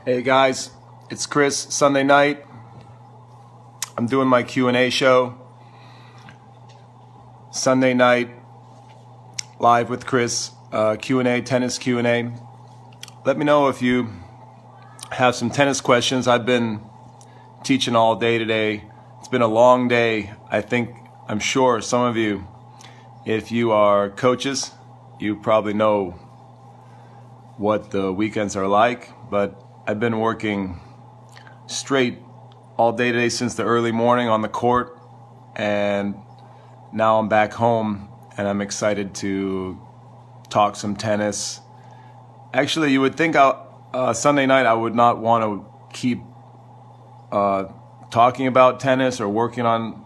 Hey guys, it's Chris. Sunday night, I'm doing my Q&A show. Sunday night, live with Chris, Q&A, tennis Q&A. Let me know if you have some tennis questions. I've been teaching all day today. It's been a long day. I'm sure some of you, if you are coaches, you probably know what the weekends are like, but I've been working straight all day today since the early morning on the court, and now I'm back home and I'm excited to talk some tennis. Actually, you would think Sunday night I would not want to keep talking about tennis or working on,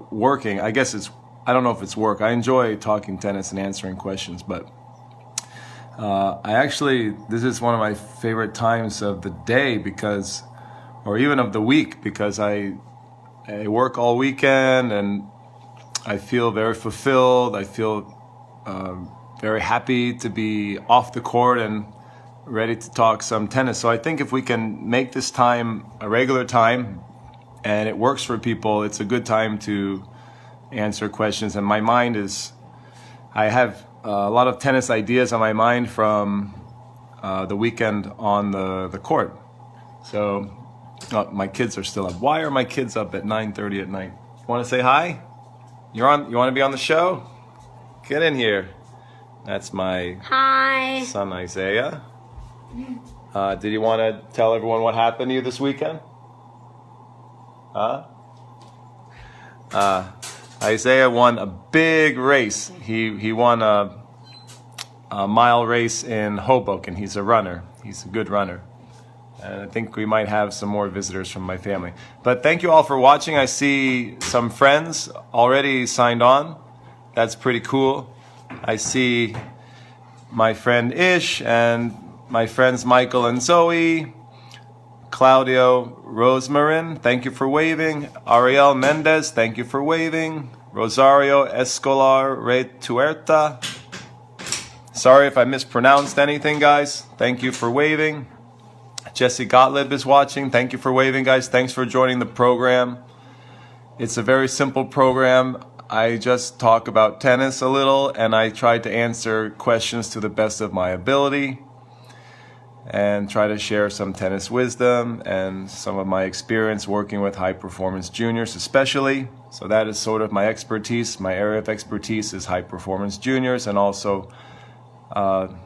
working. I don't know if it's work. I enjoy talking tennis and answering questions, but this is one of my favorite times of the day or even of the week, because I work all weekend and I feel very fulfilled. I feel very happy to be off the court and ready to talk some tennis. So I think if we can make this time a regular time and it works for people, it's a good time to answer questions. And I have a lot of tennis ideas on my mind from the weekend on the court. So my kids are still up. Why are my kids up at 9:30 at night? You want to say hi? You want to be on the show? Get in here. That's my son Isaiah. Did you want to tell everyone what happened to you this weekend? Isaiah won a big race. He won a mile race in Hoboken. He's a runner. He's a good runner. And I think we might have some more visitors from my family. But thank you all for watching. I see some friends already signed on. That's pretty cool. I see my friend Ish and my friends Michael and Zoe, Claudio Rosmarin, thank you for waving. Ariel Mendez, thank you for waving. Rosario Escolar Retuerta. Sorry if I mispronounced anything, guys. Thank you for waving. Jesse Gottlieb is watching. Thank you for waving, guys. Thanks for joining the program. It's a very simple program. I just talk about tennis a little, and I try to answer questions to the best of my ability and try to share some tennis wisdom and some of my experience working with high-performance juniors especially. So that is sort of my expertise. My area of expertise is high-performance juniors and also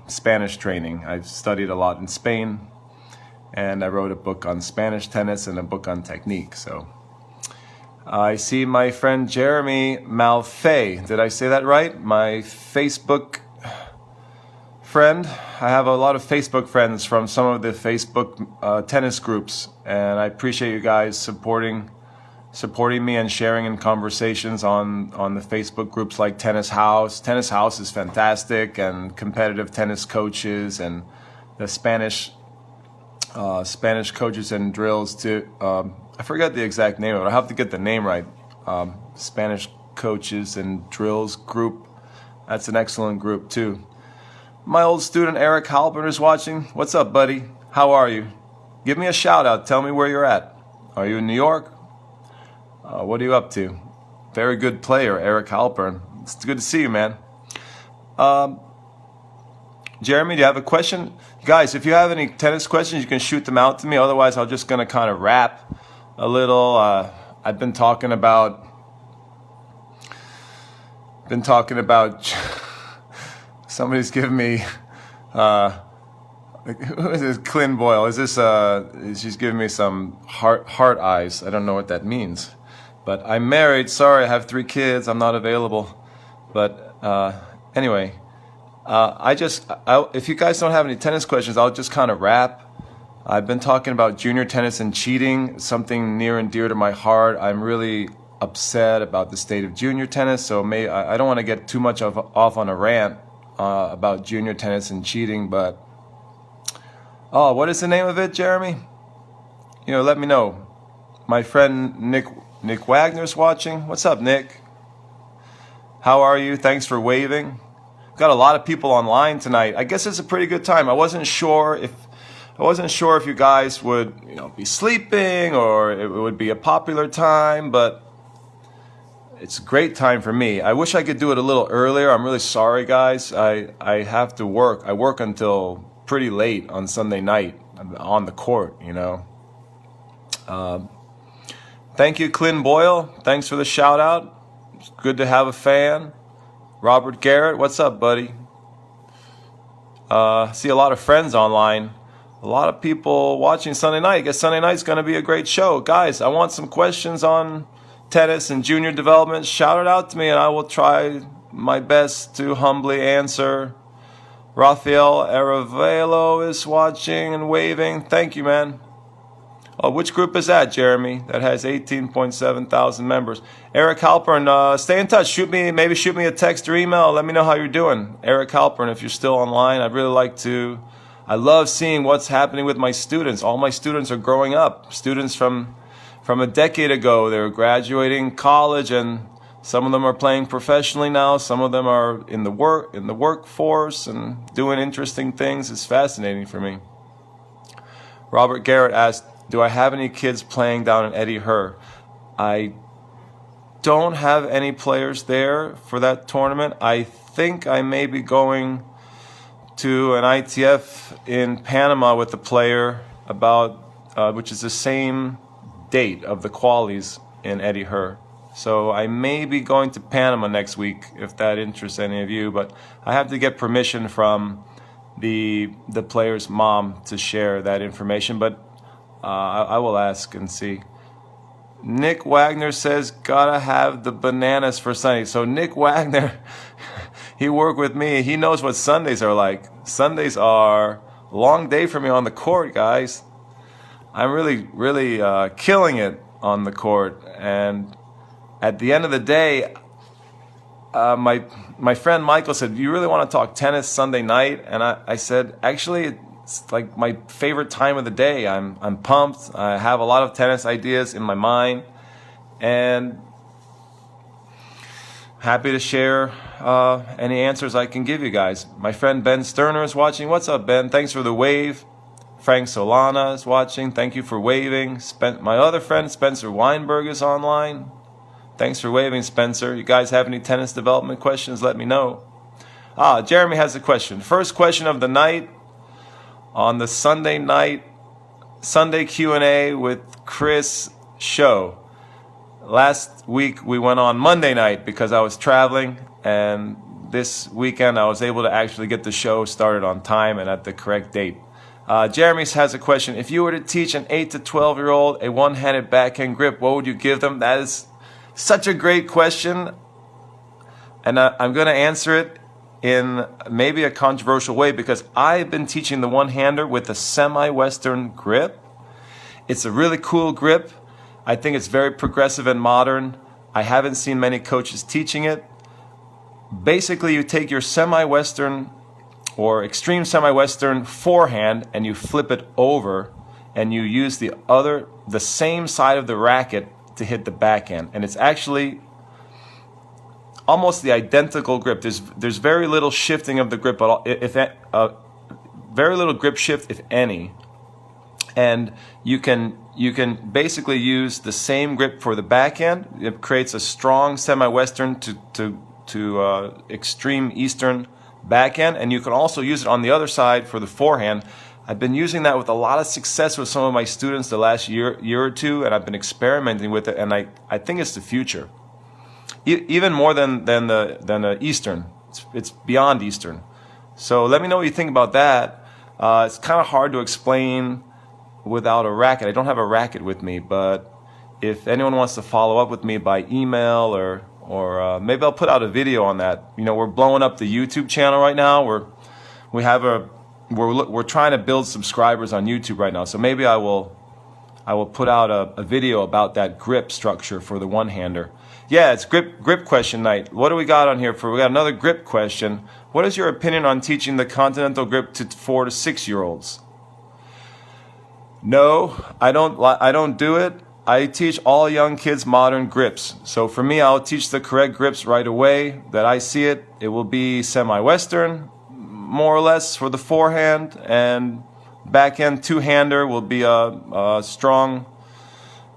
Spanish training. I've studied a lot in Spain, and I wrote a book on Spanish tennis and a book on technique. So I see my friend Jeremy Malfay. Did I say that right? My Facebook friend. I have a lot of Facebook friends from some of the Facebook tennis groups, and I appreciate you guys supporting me and sharing in conversations on the Facebook groups like Tennis House. Tennis House is fantastic, and competitive tennis coaches and the Spanish coaches and drills too. I forget the exact name of it. I have to get the name right. Spanish coaches and drills group. That's an excellent group too. My old student Eric Halpern is watching. What's up, buddy? How are you? Give me a shout out. Tell me where you're at. Are you in New York? What are you up to? Very good player, Eric Halpern. It's good to see you, man. Jeremy, do you have a question? Guys, if you have any tennis questions, you can shoot them out to me. Otherwise, I'm just going to kind of rap a little. I've been talking about somebody's giving me who is this? Clint Boyle. Is this she's giving me some heart eyes. I don't know what that means. But I'm married. Sorry, I have 3 kids. I'm not available. But anyway, if you guys don't have any tennis questions, I'll just kind of rap. I've been talking about junior tennis and cheating, something near and dear to my heart. I'm really upset about the state of junior tennis, so I don't want to get too much off on a rant about junior tennis and cheating, but what is the name of it, Jeremy? Let me know. My friend Nick Wagner's watching. What's up, Nick? How are you? Thanks for waving. Got a lot of people online tonight. I guess it's a pretty good time. I wasn't sure if I wasn't sure if you guys would, be sleeping or it would be a popular time, but it's a great time for me. I wish I could do it a little earlier. I'm really sorry, guys. I have to work. I work until pretty late on Sunday night on the court, Thank you, Clint Boyle. Thanks for the shout out. It's good to have a fan. Robert Garrett, what's up, buddy? See a lot of friends online. A lot of people watching Sunday night. I guess Sunday night's going to be a great show. Guys, I want some questions on tennis and junior development. Shout it out to me and I will try my best to humbly answer. Rafael Aravelo is watching and waving. Thank you, man. Oh, which group is that, Jeremy? That has 18.7 thousand members. Eric Halpern, stay in touch. Shoot me a text or email. Let me know how you're doing. Eric Halpern, if you're still online, I'd really like to. I love seeing what's happening with my students. All my students are growing up. Students from a decade ago, they were graduating college, and some of them are playing professionally now. Some of them are in the workforce and doing interesting things. It's fascinating for me. Robert Garrett asked, do I have any kids playing down in Eddie Herr? I don't have any players there for that tournament. I think I may be going to an ITF in Panama with a player which is the same date of the qualies in Eddie Herr. So I may be going to Panama next week if that interests any of you, but I have to get permission from the player's mom to share that information, but I will ask and see. Nick Wagner says, gotta have the bananas for Sunday. So Nick Wagner, he worked with me. He knows what Sundays are like. Sundays are a long day for me on the court, guys. I'm really, really killing it on the court. And at the end of the day, my friend Michael said, do you really want to talk tennis Sunday night? And I said, actually, it's like my favorite time of the day. I'm pumped. I have a lot of tennis ideas in my mind, and happy to share any answers I can give you guys. My friend Ben Sterner is watching. What's up, Ben? Thanks for the wave. Frank Solana is watching. Thank you for waving. My other friend Spencer Weinberg is online. Thanks for waving, Spencer. You guys have any tennis development questions? Let me know. Jeremy has a question. First question of the night. On the Sunday Q&A with Chris show. Last week we went on Monday night because I was traveling, and this weekend I was able to actually get the show started on time and at the correct date. Jeremy has a question. If you were to teach an 8 to 12-year-old a one-handed backhand grip, what would you give them? That is such a great question, and I'm going to answer it in maybe a controversial way because I've been teaching the one-hander with a semi-Western grip. It's a really cool grip. I think it's very progressive and modern. I haven't seen many coaches teaching it. Basically, you take your semi-Western or extreme semi-Western forehand and you flip it over and you use the same side of the racket to hit the backhand. And it's actually almost the identical grip. There's very little shifting of the grip, but very little grip shift, if any. And you can basically use the same grip for the backhand. It creates a strong semi-Western to extreme Eastern backhand, and you can also use it on the other side for the forehand. I've been using that with a lot of success with some of my students the last year or two, and I've been experimenting with it, and I think it's the future. Even more than the Eastern. It's beyond Eastern. So let me know what you think about that. It's kind of hard to explain without a racket. I don't have a racket with me, but if anyone wants to follow up with me by email or maybe I'll put out a video on that. We're blowing up the YouTube channel right now. We're trying to build subscribers on YouTube right now. So maybe I will put out a video about that grip structure for the one-hander. Yeah, it's grip question night. What do we got on here we got another grip question. What is your opinion on teaching the continental grip to 4 to 6-year-olds? No, I don't do it. I teach all young kids modern grips. So for me, I'll teach the correct grips right away that I see it. It will be semi-Western, more or less, for the forehand, and backhand two-hander will be a strong,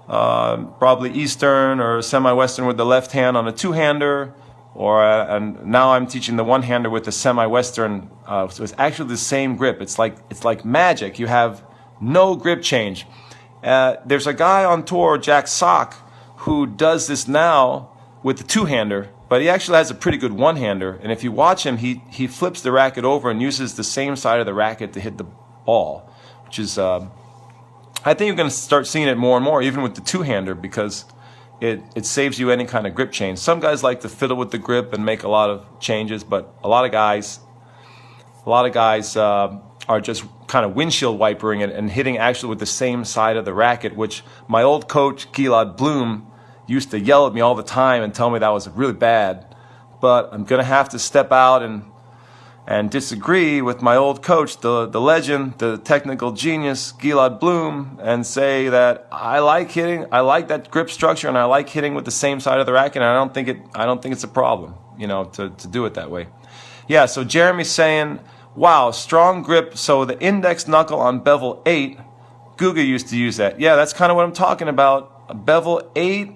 probably Eastern or semi-Western with the left hand on a two-hander. And now I'm teaching the one-hander with the semi-Western. So it's actually the same grip. It's like magic. You have no grip change. There's a guy on tour, Jack Sock, who does this now with the two-hander, but he actually has a pretty good one-hander. And if you watch him, he flips the racket over and uses the same side of the racket to hit the ball, which is, I think you're going to start seeing it more and more, even with the two-hander, because it saves you any kind of grip change. Some guys like to fiddle with the grip and make a lot of changes, but a lot of guys are just kind of windshield wipering it and hitting actually with the same side of the racket, which my old coach, Gilad Bloom, used to yell at me all the time and tell me that was really bad. But I'm going to have to step out and disagree with my old coach, the legend, the technical genius, Gilad Bloom, and say that I like that grip structure, and I like hitting with the same side of the racket, and I don't think it's a problem, to do it that way. Yeah, so Jeremy's saying, wow, strong grip, so the index knuckle on bevel 8, Guga used to use that. Yeah, that's kind of what I'm talking about. A bevel 8,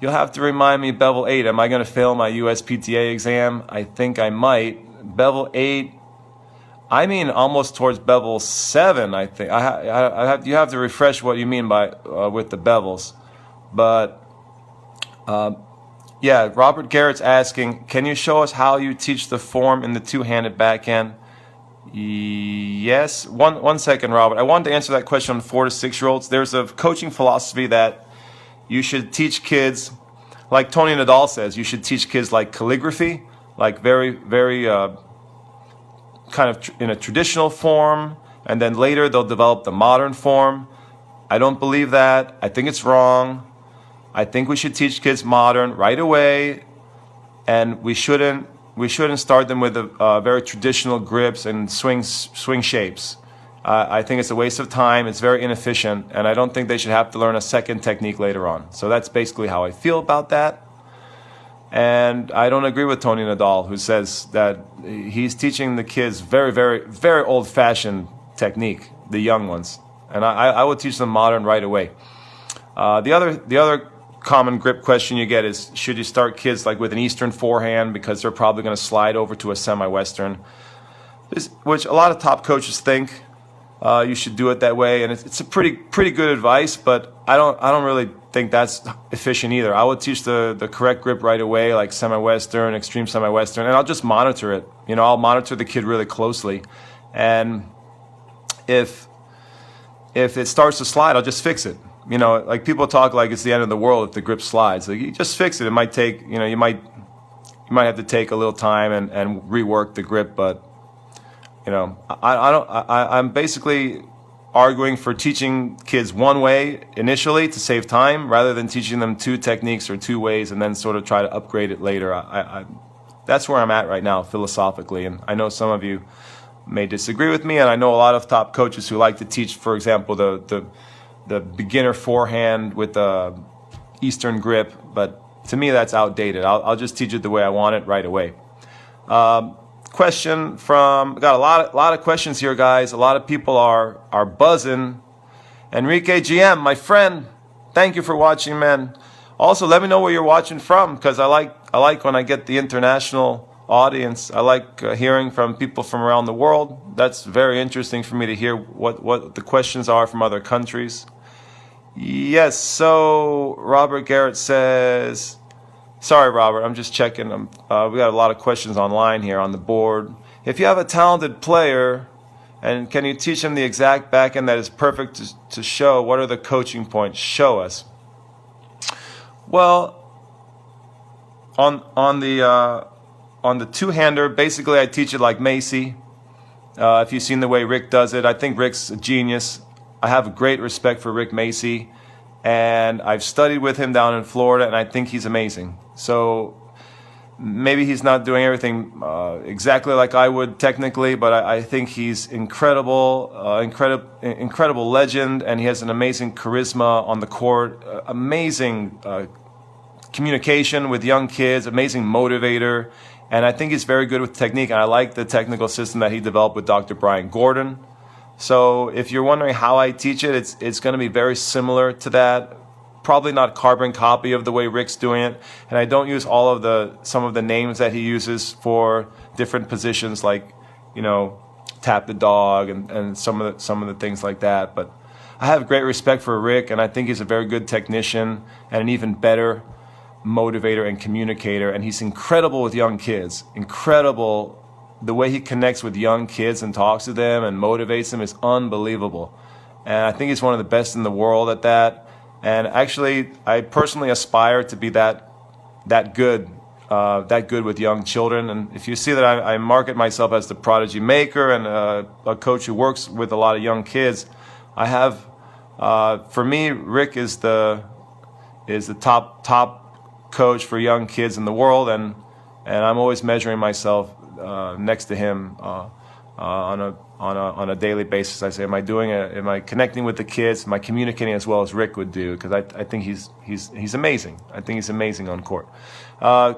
you'll have to remind me, bevel 8, am I going to fail my USPTA exam? I think I might. Bevel 8, I mean almost towards bevel 7, I think. You have to refresh what you mean by with the bevels. But yeah, Robert Garrett's asking, can you show us how you teach the form in the two-handed backhand? Yes. One second, Robert. I wanted to answer that question on 4 to 6-year-olds. There's a coaching philosophy that you should teach kids, like Tony Nadal says, you should teach kids like calligraphy, like very, very kind of in a traditional form, and then later they'll develop the modern form. I don't believe that. I think it's wrong. I think we should teach kids modern right away, and we shouldn't start them with very traditional grips and swing shapes. I think it's a waste of time. It's very inefficient, and I don't think they should have to learn a second technique later on. So that's basically how I feel about that. And I don't agree with Tony Nadal, who says that he's teaching the kids very, very, very old-fashioned technique, the young ones. And I would teach them modern right away. The other common grip question you get is, should you start kids like with an Eastern forehand because they're probably going to slide over to a semi-Western, which a lot of top coaches think you should do it that way, and it's a pretty good advice, but I don't really think that's efficient either. I would teach the correct grip right away, like semi-Western, extreme semi-Western, and I'll just monitor it. I'll monitor the kid really closely, and if it starts to slide, I'll just fix it. Like people talk like it's the end of the world if the grip slides. Like, you just fix it. It might take, you might have to take a little time and rework the grip, but I'm basically arguing for teaching kids one way initially to save time, rather than teaching them 2 techniques or 2 ways and then sort of try to upgrade it later. That's where I'm at right now philosophically, and I know some of you may disagree with me, and I know a lot of top coaches who like to teach, for example, the beginner forehand with the Eastern grip, but to me that's outdated. I'll just teach it the way I want it right away. Question from, got a lot of questions here, guys. A lot of people are buzzing. Enrique GM, my friend, thank you for watching, man. Also, let me know where you're watching from, because I like when I get the international audience. I like hearing from people from around the world. That's very interesting for me to hear what the questions are from other countries. Yes, so Robert Garrett says, sorry, Robert, I'm just checking. We got a lot of questions online here on the board. If you have a talented player, and can you teach them the exact backhand that is perfect to show, what are the coaching points? Show us. Well, on the two-hander, basically I teach it like Macy. If you've seen the way Rick does it, I think Rick's a genius. I have great respect for Rick Macy, and I've studied with him down in Florida, and I think he's amazing. So maybe he's not doing everything exactly like I would technically, but I think he's incredible legend, and he has an amazing charisma on the court, amazing communication with young kids, amazing motivator, and I think he's very good with technique. And I like the technical system that he developed with Dr. Brian Gordon. So if you're wondering how I teach it, it's going to be very similar to that. Probably not carbon copy of the way Rick's doing it, and I don't use some of the names that he uses for different positions, like, you know, tap the dog and some of the things like that. But I have great respect for Rick, and I think he's a very good technician and an even better motivator and communicator. And he's incredible with young kids. Incredible. The way he connects with young kids and talks to them and motivates them is unbelievable. And I think he's one of the best in the world at that. And actually, I personally aspire to be that good with young children. And if you see that I market myself as the Prodigy maker and a coach who works with a lot of young kids, I have, for me, Rick is the top coach for young kids in the world, and I'm always measuring myself next to him on a daily basis. I say, am I connecting with the kids? Am I communicating as well as Rick would do? Because I think he's amazing. I think he's amazing on court.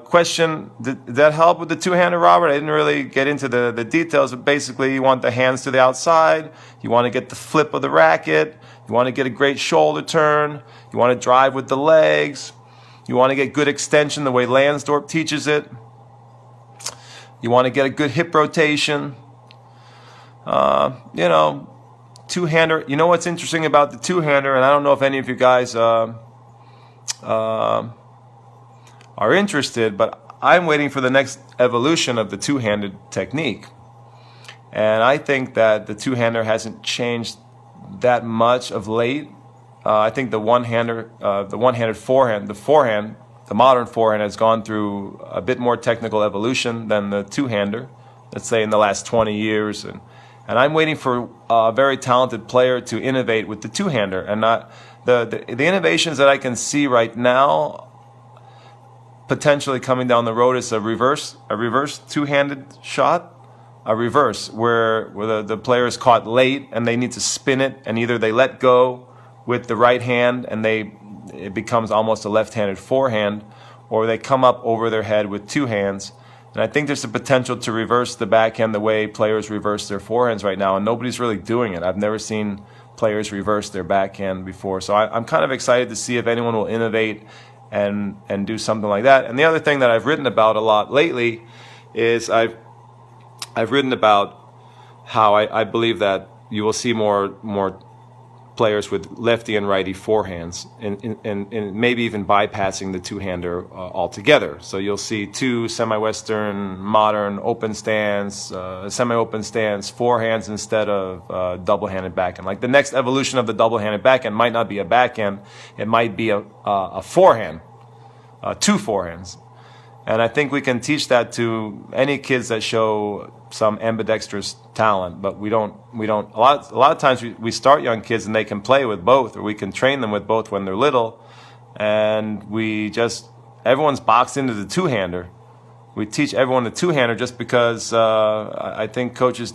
Question: did that help with the two-hander, Robert? I didn't really get into the details, but basically, you want the hands to the outside. You want to get the flip of the racket. You want to get a great shoulder turn. You want to drive with the legs. You want to get good extension the way Lansdorp teaches it. You want to get a good hip rotation. You know, two-hander. You know what's interesting about the two-hander, and I don't know if any of you guys are interested, but I'm waiting for the next evolution of the two-handed technique. And I think that the two-hander hasn't changed that much of late. I think the one-handed forehand, the modern forehand has gone through a bit more technical evolution than the two-hander, let's say in the last 20 years. And I'm waiting for a very talented player to innovate with the two-hander. And not the innovations that I can see right now potentially coming down the road is a reverse two-handed shot. A reverse where the player is caught late and they need to spin it, and either they let go with the right hand and it becomes almost a left-handed forehand, or they come up over their head with two hands. And I think there's a potential to reverse the backhand the way players reverse their forehands right now, and nobody's really doing it. I've never seen players reverse their backhand before. So I'm kind of excited to see if anyone will innovate and do something like that. And the other thing that I've written about a lot lately is I've written about how I believe that you will see more players with lefty and righty forehands, and maybe even bypassing the two-hander altogether. So you'll see two semi-Western, modern open stance, semi-open stance forehands instead of double-handed backhand. Like the next evolution of the double-handed backhand might not be a backhand, it might be a forehand, two forehands. And I think we can teach that to any kids that show some ambidextrous talent, but we don't. A lot of times we start young kids and they can play with both, or we can train them with both when they're little, and everyone's boxed into the two-hander. We teach everyone the two-hander just because I think coaches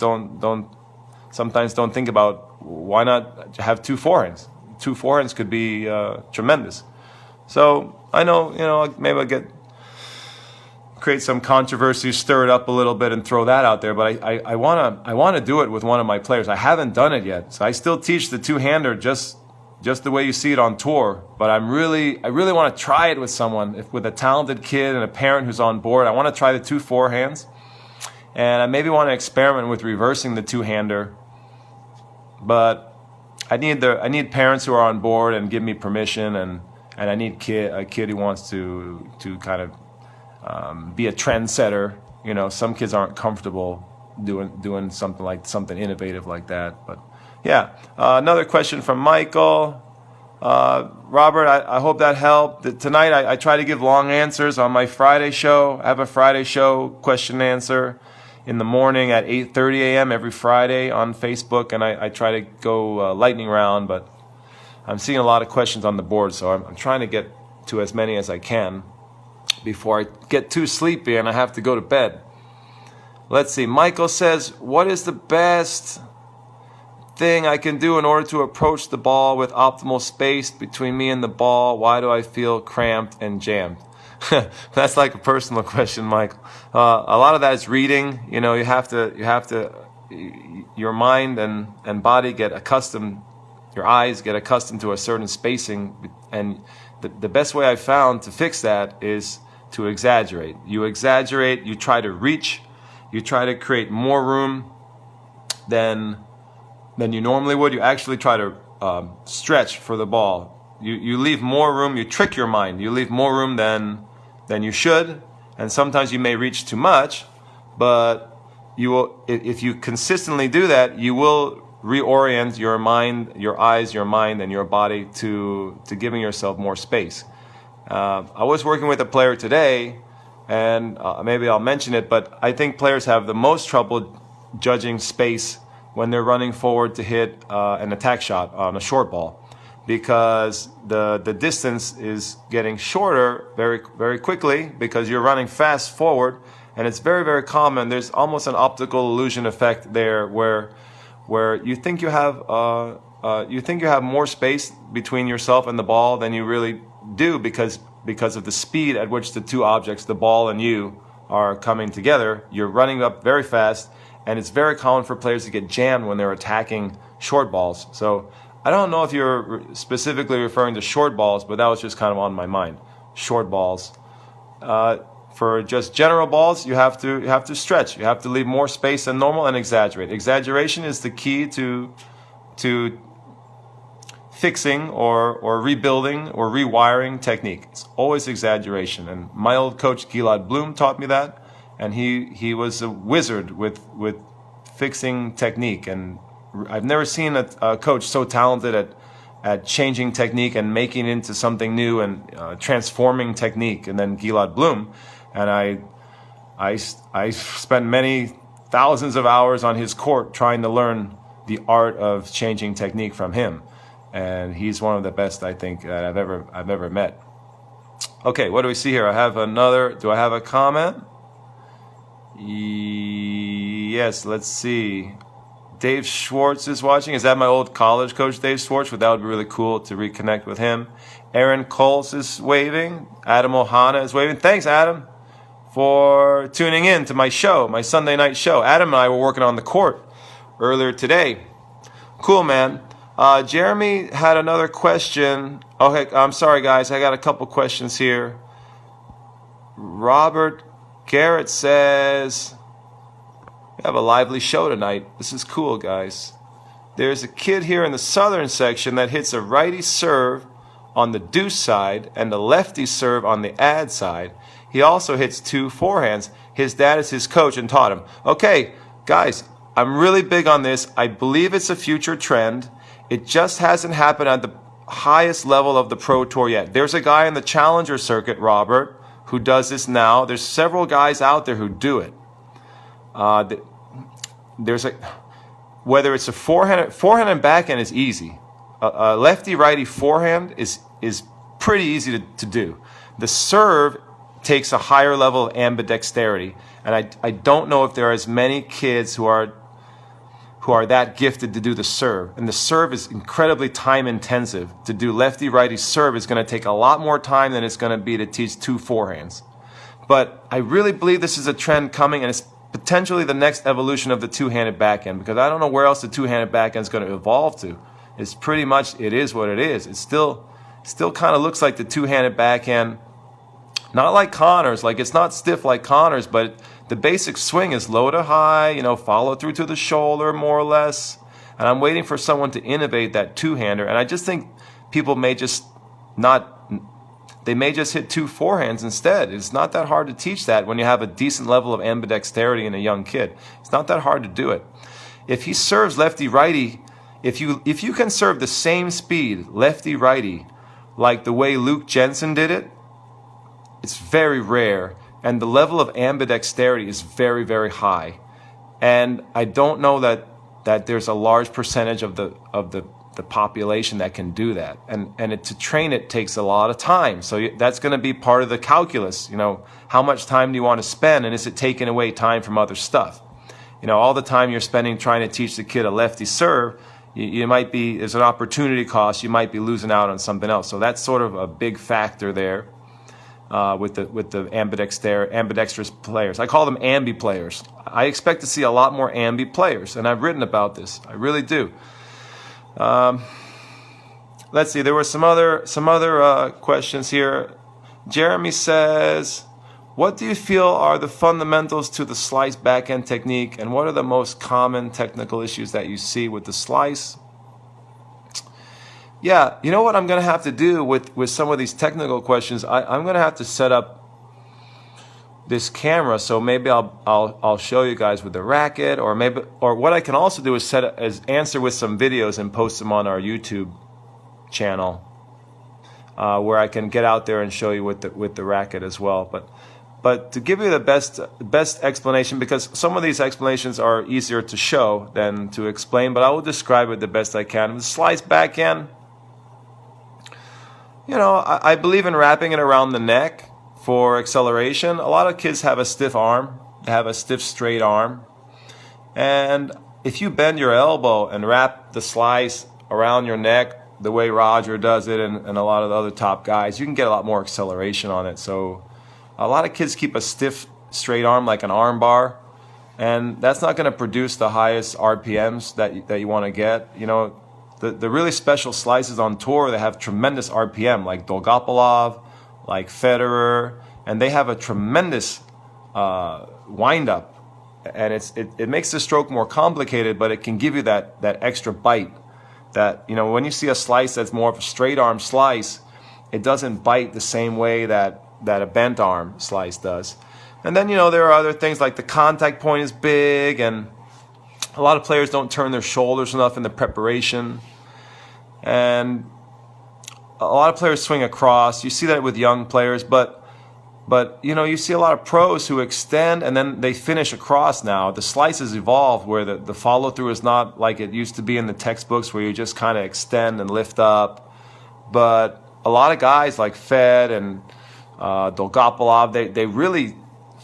sometimes don't think about why not have two forehands. Two forehands could be tremendous. So I know, maybe I'll create some controversy, stir it up a little bit, and throw that out there. But I want to do it with one of my players. I haven't done it yet, so I still teach the two-hander just the way you see it on tour. But I really want to try it with someone, with a talented kid and a parent who's on board. I want to try the two forehands, and I maybe want to experiment with reversing the two-hander. But I need parents who are on board and give me permission, and I need a kid who wants to kind of be a trendsetter. You know, some kids aren't comfortable doing something innovative like that. But yeah, another question from Michael. Robert, I hope that helped. Tonight I try to give long answers on my Friday show. I have a Friday show, question and answer, in the morning at 8:30 a.m. every Friday on Facebook, and I try to go lightning round, but I'm seeing a lot of questions on the board, so I'm trying to get to as many as I can before I get too sleepy and I have to go to bed. Let's see. Michael says, what is the best thing I can do in order to approach the ball with optimal space between me and the ball? Why do I feel cramped and jammed? That's like a personal question, Michael. A lot of that is reading. You know, you have to your mind and body get accustomed, your eyes get accustomed to a certain spacing, and the best way I've found to fix that is to exaggerate. You exaggerate, you try to reach, you try to create more room than you normally would. You actually try to stretch for the ball. You leave more room, you trick your mind, you leave more room than you should, and sometimes you may reach too much, but you will, if you consistently do that, you will reorient your mind, your eyes, your mind, and your body to giving yourself more space. I was working with a player today, and maybe I'll mention it, but I think players have the most trouble judging space when they're running forward to hit an attack shot on a short ball, because the distance is getting shorter very, very quickly because you're running fast forward, and it's very, very common. There's almost an optical illusion effect there where you think you have more space between yourself and the ball than you really do because of the speed at which the two objects, the ball and you, are coming together. You're running up very fast, and it's very common for players to get jammed when they're attacking short balls. So I don't know if you're specifically referring to short balls, but that was just kind of on my mind. Short balls. For just general balls, you have to stretch. You have to leave more space than normal and exaggerate. Exaggeration is the key to fixing or rebuilding or rewiring technique. It's always exaggeration. And my old coach Gilad Bloom taught me that, and he was a wizard with fixing technique. And I've never seen a coach so talented at changing technique and making it into something new and transforming technique. And then Gilad Bloom, and I spent many thousands of hours on his court trying to learn the art of changing technique from him. And he's one of the best, I think, that I've ever met. Okay, what do we see here? Do I have a comment? Yes, let's see. Dave Schwartz is watching. Is that my old college coach, Dave Schwartz? That would be really cool to reconnect with him. Aaron Coles is waving. Adam Ohana is waving. Thanks, Adam, for tuning in to my show, my Sunday night show. Adam and I were working on the court earlier today. Cool, man. Jeremy had another question. Okay, I'm sorry, guys. I got a couple questions here. Robert Garrett says, we have a lively show tonight. This is cool, guys. There's a kid here in the southern section that hits a righty serve on the deuce side and a lefty serve on the ad side. He also hits 2 forehands. His dad is his coach and taught him. Okay, guys, I'm really big on this. I believe it's a future trend. It just hasn't happened at the highest level of the Pro Tour yet. There's a guy in the Challenger circuit, Robert, who does this now. There's several guys out there who do it. Whether it's a forehand and backhand is easy. A lefty-righty forehand is pretty easy to do. The serve takes a higher level of ambidexterity, and I don't know if there are as many kids who are that gifted to do the serve. And the serve is incredibly time intensive. To do lefty-righty serve is going to take a lot more time than it's going to be to teach 2 forehands. But I really believe this is a trend coming, and it's potentially the next evolution of the two-handed backhand, because I don't know where else the two-handed backhand is going to evolve to. It's pretty much, it is what it is. It still kind of looks like the two-handed backhand, not like Connor's, like it's not stiff like Connor's, but the basic swing is low to high, follow through to the shoulder more or less. And I'm waiting for someone to innovate that two-hander. And I just think people may just hit 2 forehands instead. It's not that hard to teach that when you have a decent level of ambidexterity in a young kid. It's not that hard to do it. If he serves lefty-righty, if you can serve the same speed lefty-righty like the way Luke Jensen did it, it's very rare. And the level of ambidexterity is very, very high. And I don't know that there's a large percentage of the population that can do that. And to train it takes a lot of time. So that's going to be part of the calculus. How much time do you want to spend, and is it taking away time from other stuff? All the time you're spending trying to teach the kid a lefty serve, there's an opportunity cost. You might be losing out on something else. So that's sort of a big factor there. with the ambidextrous players. I call them ambi players. I expect to see a lot more ambi players, and I've written about this. I really do. Let's see. There were some other questions here. Jeremy says, what do you feel are the fundamentals to the slice backhand technique, and what are the most common technical issues that you see with the slice? Yeah, you know what I'm going to have to do with some of these technical questions? I'm going to have to set up this camera, so maybe I'll show you guys with the racket, or what I can also do is answer with some videos and post them on our YouTube channel, where I can get out there and show you with the racket as well. But to give you the best explanation, because some of these explanations are easier to show than to explain, but I will describe it the best I can. With slice backhand, you know, I believe in wrapping it around the neck for acceleration. A lot of kids have a stiff arm. They have a stiff, straight arm. And if you bend your elbow and wrap the slice around your neck the way Roger does it and a lot of the other top guys, you can get a lot more acceleration on it. So a lot of kids keep a stiff, straight arm like an arm bar, and that's not going to produce the highest RPMs that you want to get. You know, the really special slices on tour, they have tremendous RPM, like Dolgopolov, like Federer, and they have a tremendous wind-up. And it makes the stroke more complicated, but it can give you that extra bite. That, you know, when you see a slice that's more of a straight arm slice, it doesn't bite the same way that a bent arm slice does. And then, you know, there are other things like the contact point is big, and a lot of players don't turn their shoulders enough in the preparation. And a lot of players swing across. You see that with young players, but you know, you see a lot of pros who extend and then they finish across now. The slice has evolved where the follow-through is not like it used to be in the textbooks where you just kind of extend and lift up. But a lot of guys like Fed and Dolgopolov, they really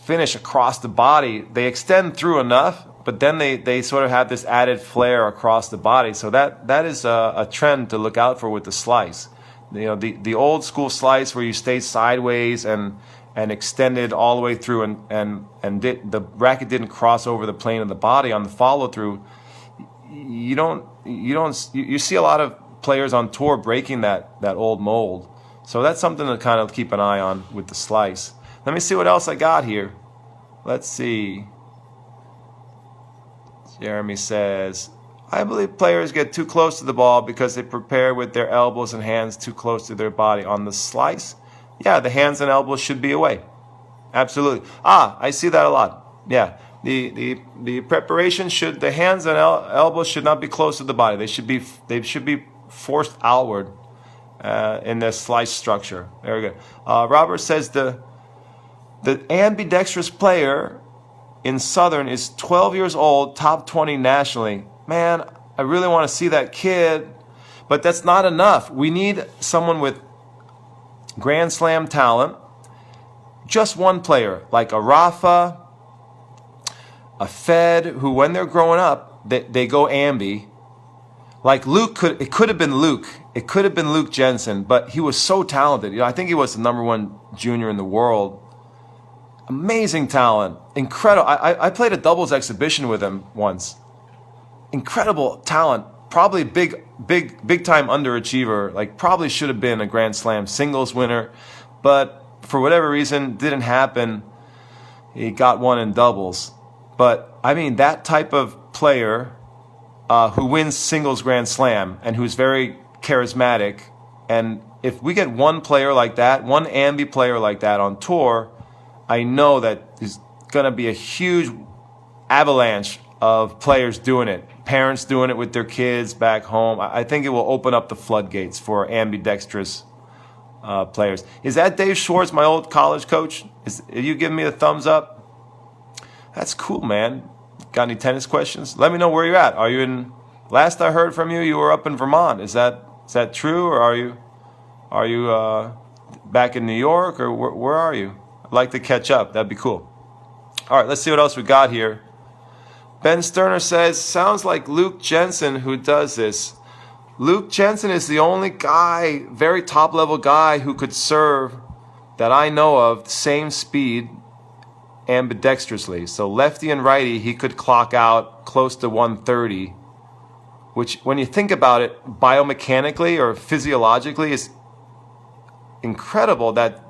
finish across the body. They extend through enough, but then they sort of have this added flare across the body. So that is a trend to look out for with the slice. You know, the old school slice where you stayed sideways and extended all the way through and the racket didn't cross over the plane of the body on the follow through. You see a lot of players on tour breaking that old mold. So that's something to kind of keep an eye on with the slice. Let me see what else I got here. Let's see. Jeremy says, I believe players get too close to the ball because they prepare with their elbows and hands too close to their body. On the slice, yeah, the hands and elbows should be away. Absolutely. I see that a lot. Yeah, the preparation should, the hands and elbows should not be close to the body. They should be forced outward in the slice structure. Very good. Robert says the ambidextrous player in Southern is 12 years old, top 20 nationally. Man, I really want to see that kid, but that's not enough. We need someone with Grand Slam talent. Just one player, like a Rafa, a Fed, who when they're growing up, they go ambi. Like Luke, it could have been Luke. It could have been Luke Jensen, but he was so talented. You know, I think he was the #1 junior in the world. Amazing talent, incredible. I played a doubles exhibition with him once. Incredible talent, probably big time underachiever. Like probably should have been a Grand Slam singles winner, but for whatever reason didn't happen. He got one in doubles. But I mean, that type of player who wins singles Grand Slam and who's very charismatic, and if we get one player like that, one ambi player like that on tour, I know that there's going to be a huge avalanche of players doing it, parents doing it with their kids back home. I think it will open up the floodgates for ambidextrous players. Is that Dave Schwartz, my old college coach? Are you giving me a thumbs up? That's cool, man. Got any tennis questions? Let me know where you're at. Are you in? Last I heard from you, you were up in Vermont. Is that true, or are you back in New York, or where are you? I'd like to catch up. That'd be cool. All right, let's see what else we got here. Ben Sterner says, sounds like Luke Jensen who does this. Luke Jensen is the only guy, very top-level guy, who could serve that I know of same speed ambidextrously. So lefty and righty, he could clock out close to 130, which when you think about it biomechanically or physiologically is incredible that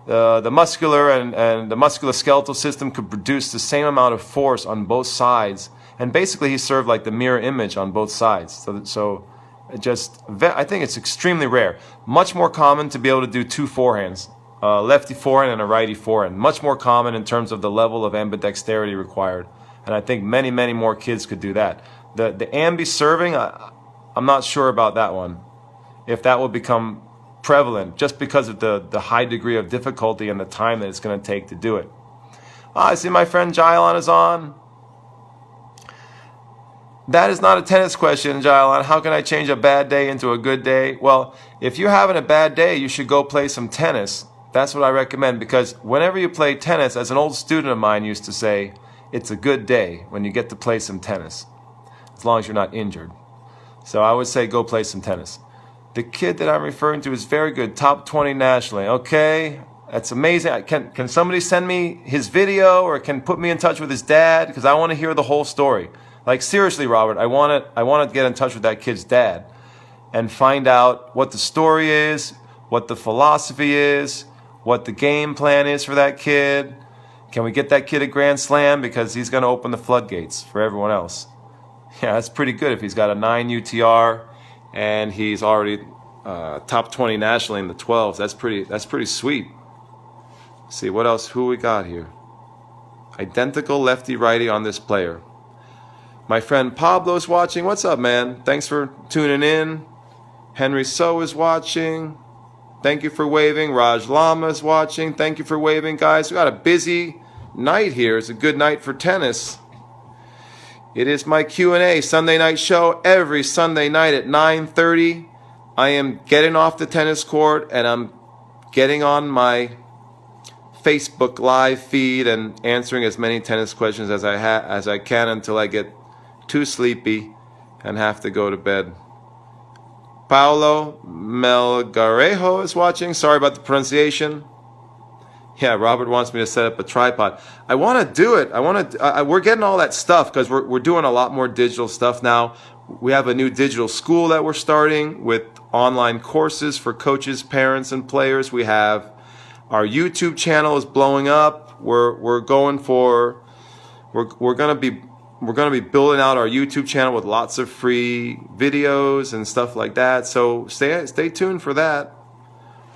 the muscular and the musculoskeletal system could produce the same amount of force on both sides. And basically he served like the mirror image on both sides. So I think it's extremely rare. Much more common to be able to do two forehands. Lefty forehand and a righty forehand. Much more common in terms of the level of ambidexterity required. And I think many, many more kids could do that. The ambi serving, I'm not sure about that one. If that will become prevalent, just because of the high degree of difficulty and the time that it's going to take to do it. I see my friend Jylon is on. That is not a tennis question, Jylon. How can I change a bad day into a good day? Well, if you're having a bad day, you should go play some tennis. That's what I recommend, because whenever you play tennis, as an old student of mine used to say, it's a good day when you get to play some tennis, as long as you're not injured. So I would say go play some tennis. The kid that I'm referring to is very good, top 20 nationally. Okay, that's amazing. Can somebody send me his video or can put me in touch with his dad? Because I want to hear the whole story. Like seriously, Robert, I want to get in touch with that kid's dad and find out what the story is, what the philosophy is, what the game plan is for that kid. Can we get that kid a Grand Slam? Because he's going to open the floodgates for everyone else. Yeah, that's pretty good if he's got a 9 UTR and he's already top 20 nationally in the 12s. That's pretty sweet. Let's see, what else? Who we got here? Identical lefty-righty on this player. My friend Pablo's watching. What's up, man? Thanks for tuning in. Henry So is watching. Thank you for waving. Raj Lama is watching. Thank you for waving, guys. We got a busy night here. It's a good night for tennis. It is my Q&A Sunday night show every Sunday night at 9:30. I am getting off the tennis court and I'm getting on my Facebook live feed and answering as many tennis questions as I can until I get too sleepy and have to go to bed. Paolo Melgarejo is watching. Sorry about the pronunciation. Yeah, Robert wants me to set up a tripod. I want to do it. We're getting all that stuff because we're doing a lot more digital stuff now. We have a new digital school that we're starting with online courses for coaches, parents, and players. We have our YouTube channel is blowing up. We're going to be building out our YouTube channel with lots of free videos and stuff like that. So stay tuned for that.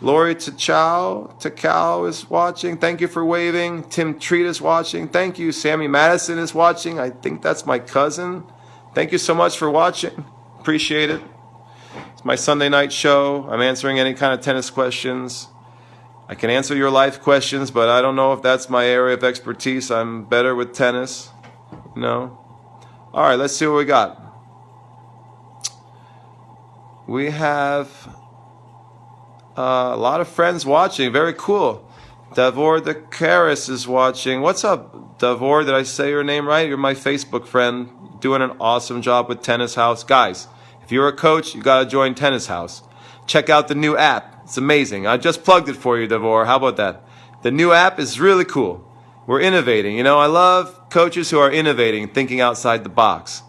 Lori Takao is watching. Thank you for waving. Tim Treat is watching. Thank you. Sammy Madison is watching. I think that's my cousin. Thank you so much for watching. Appreciate it. It's my Sunday night show. I'm answering any kind of tennis questions. I can answer your life questions, but I don't know if that's my area of expertise. I'm better with tennis. No. All right, let's see what we got. We have a lot of friends watching. Very cool. Davor the Karis is watching. What's up, Davor? Did I say your name right? You're my Facebook friend. Doing an awesome job with Tennis House. Guys, if you're a coach, you got to join Tennis House. Check out the new app. It's amazing. I just plugged it for you, Davor. How about that? The new app is really cool. We're innovating. You know, I love coaches who are innovating, thinking outside the box.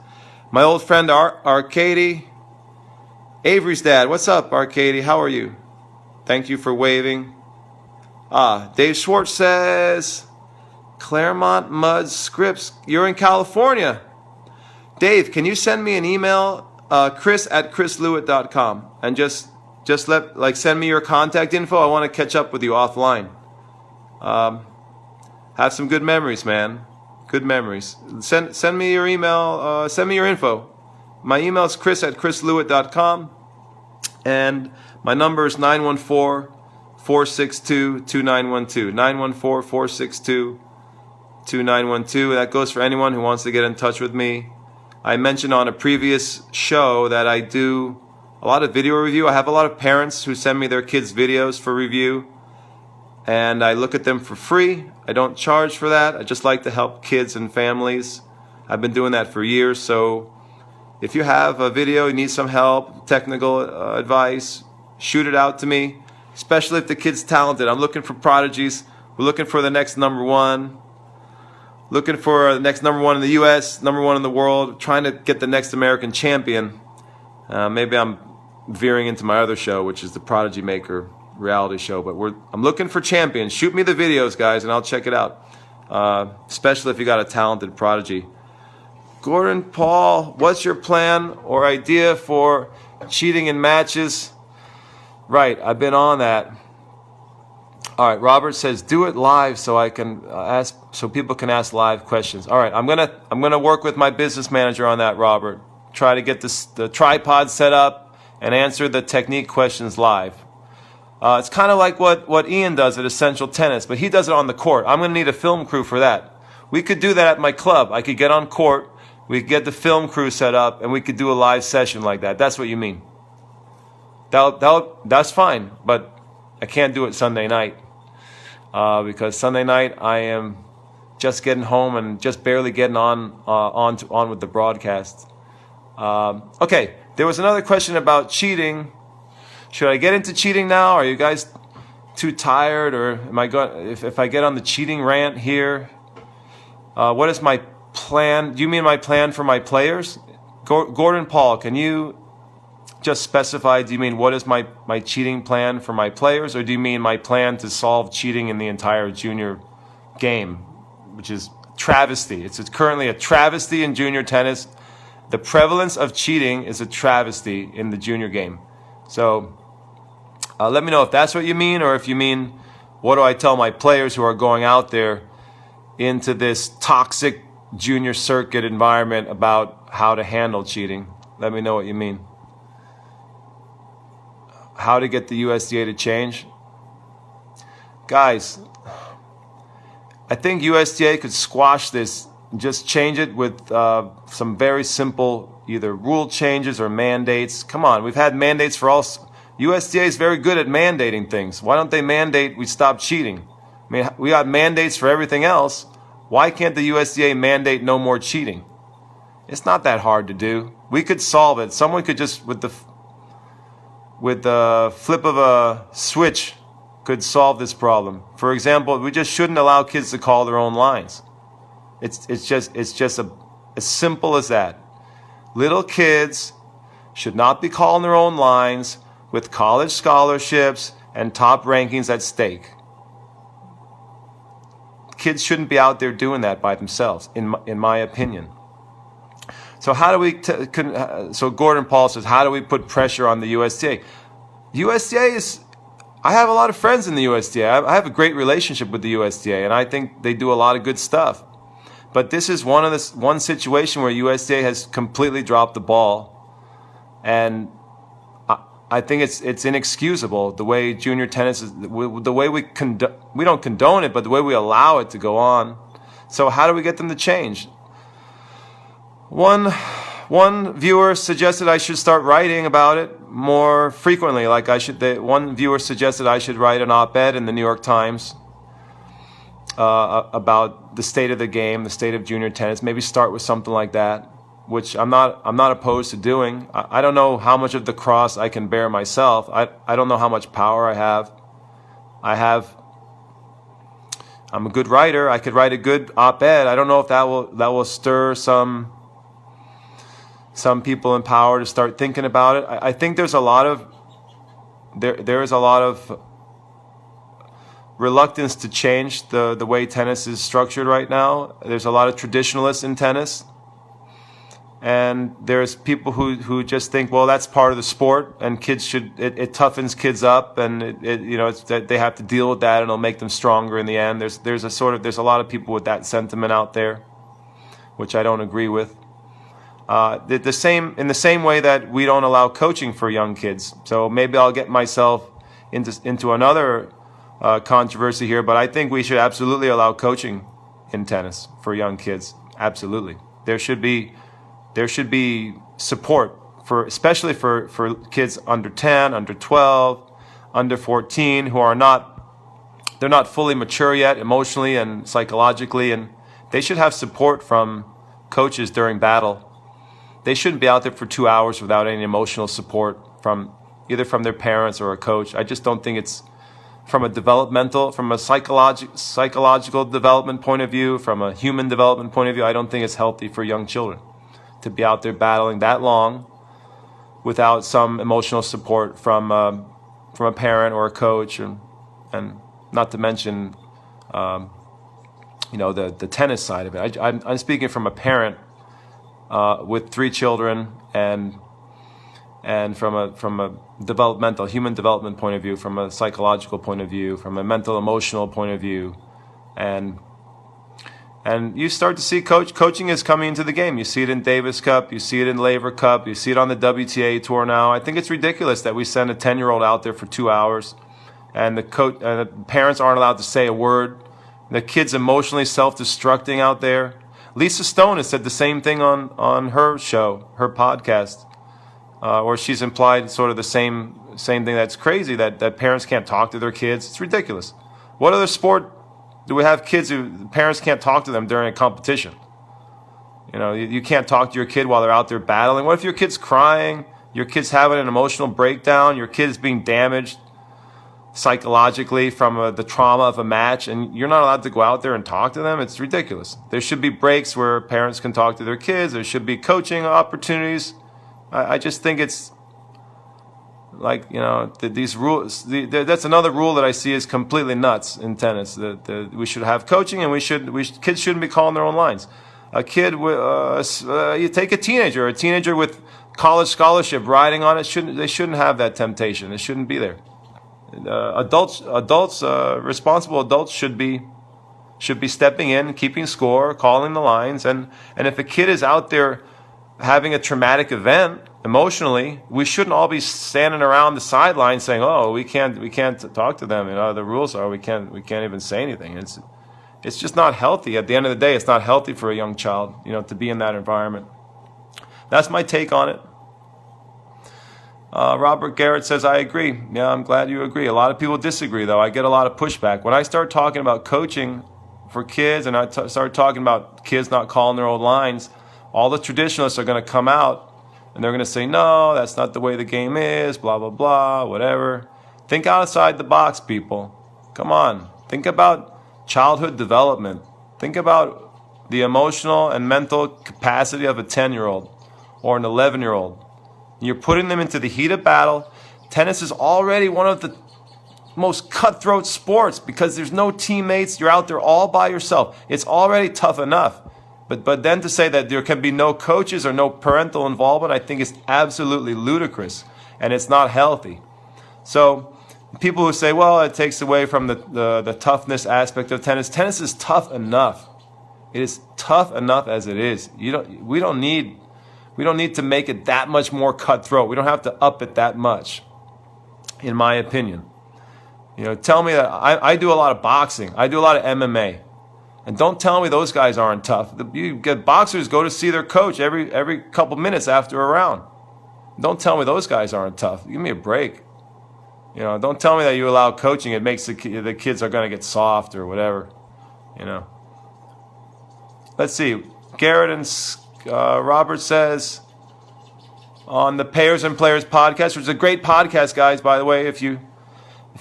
My old friend Arcady, Avery's dad. What's up, Arcady? How are you? Thank you for waving. Dave Schwartz says, Claremont Mud Scripts. You're in California. Dave, can you send me an email, chris@chrislewit.com, and just send me your contact info. I want to catch up with you offline. Have some good memories, man. Good memories. Send me your email. Send me your info. My email is chris@chrislewit.com, and my number is 914-462-2912. 914-462-2912. That goes for anyone who wants to get in touch with me. I mentioned on a previous show that I do a lot of video review. I have a lot of parents who send me their kids' videos for review, and I look at them for free. I don't charge for that. I just like to help kids and families. I've been doing that for years. So if you have a video, you need some help, technical advice, shoot it out to me. especially if the kid's talented. I'm looking for prodigies. We're looking for the next number one. Looking for the next number one in the U.S., number one in the world, trying to get the next American champion. Maybe I'm veering into my other show, which is the Prodigy Maker reality show. But I'm looking for champions. Shoot me the videos, guys, and I'll check it out. Especially if you got a talented prodigy. Gordon Paul, what's your plan or idea for cheating in matches? Right, I've been on that. All right, Robert says do it live so I can so people can ask live questions. All right, I'm gonna work with my business manager on that, Robert. Try to get the tripod set up and answer the technique questions live. It's kind of like what Ian does at Essential Tennis, but he does it on the court. I'm gonna need a film crew for that. We could do that at my club. I could get on court, we could get the film crew set up, and we could do a live session like that. That's what you mean. That's fine, but I can't do it Sunday night. Because Sunday night I am just getting home and just barely getting on with the broadcast. Okay, there was another question about cheating. Should I get into cheating now? Are you guys too tired, or am I going? If I get on the cheating rant here, what is my plan? Do you mean my plan for my players? Gordon Paul, can you just specify, do you mean what is my cheating plan for my players, or do you mean my plan to solve cheating in the entire junior game, which is travesty? It's currently a travesty in junior tennis. The prevalence of cheating is a travesty in the junior game. So let me know if that's what you mean, or if you mean what do I tell my players who are going out there into this toxic junior circuit environment about how to handle cheating. Let me know what you mean. How to get the USDA to change? Guys, I think USDA could squash this, just change it with some very simple either rule changes or mandates. Come on, we've had mandates for all. USDA is very good at mandating things. Why don't they mandate we stop cheating? I mean, we got mandates for everything else. Why can't the USDA mandate no more cheating? It's not that hard to do. We could solve it. Someone could just, with the flip of a switch, could solve this problem. For example, we just shouldn't allow kids to call their own lines. It's just as simple as that. Little kids should not be calling their own lines with college scholarships and top rankings at stake. Kids shouldn't be out there doing that by themselves, in my opinion. So how do we? So Gordon Paul says, how do we put pressure on the USDA? USDA is. I have a lot of friends in the USDA. I have a great relationship with the USDA, and I think they do a lot of good stuff. But this is one situation where USDA has completely dropped the ball, and I think it's inexcusable the way junior tennis is, the way we don't condone it, but the way we allow it to go on. So how do we get them to change? One viewer suggested I should start writing about it more frequently. Like one viewer suggested I should write an op-ed in the New York Times about the state of the game, the state of junior tennis. Maybe start with something like that, which I'm not opposed to doing. I don't know how much of the cross I can bear myself. I don't know how much power I have. I'm a good writer. I could write a good op-ed. I don't know if that will stir some people in power to start thinking about it. I think there's a lot of there is a lot of reluctance to change the way tennis is structured right now. There's a lot of traditionalists in tennis, and there's people who just think, well, that's part of the sport, and kids it toughens kids up, and they have to deal with that, and it'll make them stronger in the end. There's a lot of people with that sentiment out there, which I don't agree with. In the same way that we don't allow coaching for young kids. So maybe I'll get myself into another controversy here, but I think we should absolutely allow coaching in tennis for young kids. Absolutely, there should be support especially for kids under 10, under 12, under 14 who are they're not fully mature yet emotionally and psychologically, and they should have support from coaches during battle. They shouldn't be out there for 2 hours without any emotional support from either from their parents or a coach. I just don't think it's from a psychological development point of view, from a human development point of view. I don't think it's healthy for young children to be out there battling that long without some emotional support from a parent or a coach, and not to mention, the tennis side of it. I'm speaking from a parent with 3 children, and from a human development point of view, from a psychological point of view, from a mental, emotional point of view, and you start to see coaching is coming into the game. You see it in Davis Cup, you see it in Laver Cup, you see it on the WTA tour now. I think it's ridiculous that we send a 10-year-old out there for 2 hours, and the parents aren't allowed to say a word. The kid's emotionally self-destructing out there. Lisa Stone has said the same thing on her show, her podcast, where she's implied sort of the same thing. That's crazy that parents can't talk to their kids. It's ridiculous. What other sport do we have kids who parents can't talk to them during a competition? You can't talk to your kid while they're out there battling. What if your kid's crying, your kid's having an emotional breakdown, your kid's being damaged psychologically from the trauma of a match, and you're not allowed to go out there and talk to them? It's ridiculous. There should be breaks where parents can talk to their kids. There should be coaching opportunities. I just think it's like, these rules. That's another rule that I see is completely nuts in tennis. That we should have coaching, and kids shouldn't be calling their own lines. A kid, you take a teenager with college scholarship riding on it. They shouldn't have that temptation. It shouldn't be there. Responsible adults should be stepping in, keeping score, calling the lines, and if a kid is out there having a traumatic event emotionally, we shouldn't all be standing around the sidelines saying, "Oh, we can't talk to them." The rules are we can't even say anything. It's just not healthy. At the end of the day, it's not healthy for a young child, to be in that environment. That's my take on it. Robert Garrett says, I agree. Yeah, I'm glad you agree. A lot of people disagree, though. I get a lot of pushback. When I start talking about coaching for kids, and I start talking about kids not calling their own lines, all the traditionalists are going to come out, and they're going to say, no, that's not the way the game is, blah, blah, blah, whatever. Think outside the box, people. Come on. Think about childhood development. Think about the emotional and mental capacity of a 10-year-old or an 11-year-old. You're putting them into the heat of battle. Tennis is already one of the most cutthroat sports because there's no teammates. You're out there all by yourself. It's already tough enough. But then to say that there can be no coaches or no parental involvement, I think is absolutely ludicrous, and it's not healthy. So people who say, well, it takes away from the toughness aspect of tennis. Tennis is tough enough. It is tough enough as it is. We don't need to make it that much more cutthroat. We don't have to up it that much, in my opinion. Tell me that I do a lot of boxing. I do a lot of MMA. And don't tell me those guys aren't tough. You get boxers go to see their coach every couple minutes after a round. Don't tell me those guys aren't tough. Give me a break. Don't tell me that you allow coaching. It makes the kids are going to get soft or whatever. Let's see. Garrett and Robert says on the Payers and Players podcast, which is a great podcast, guys, by the way, if you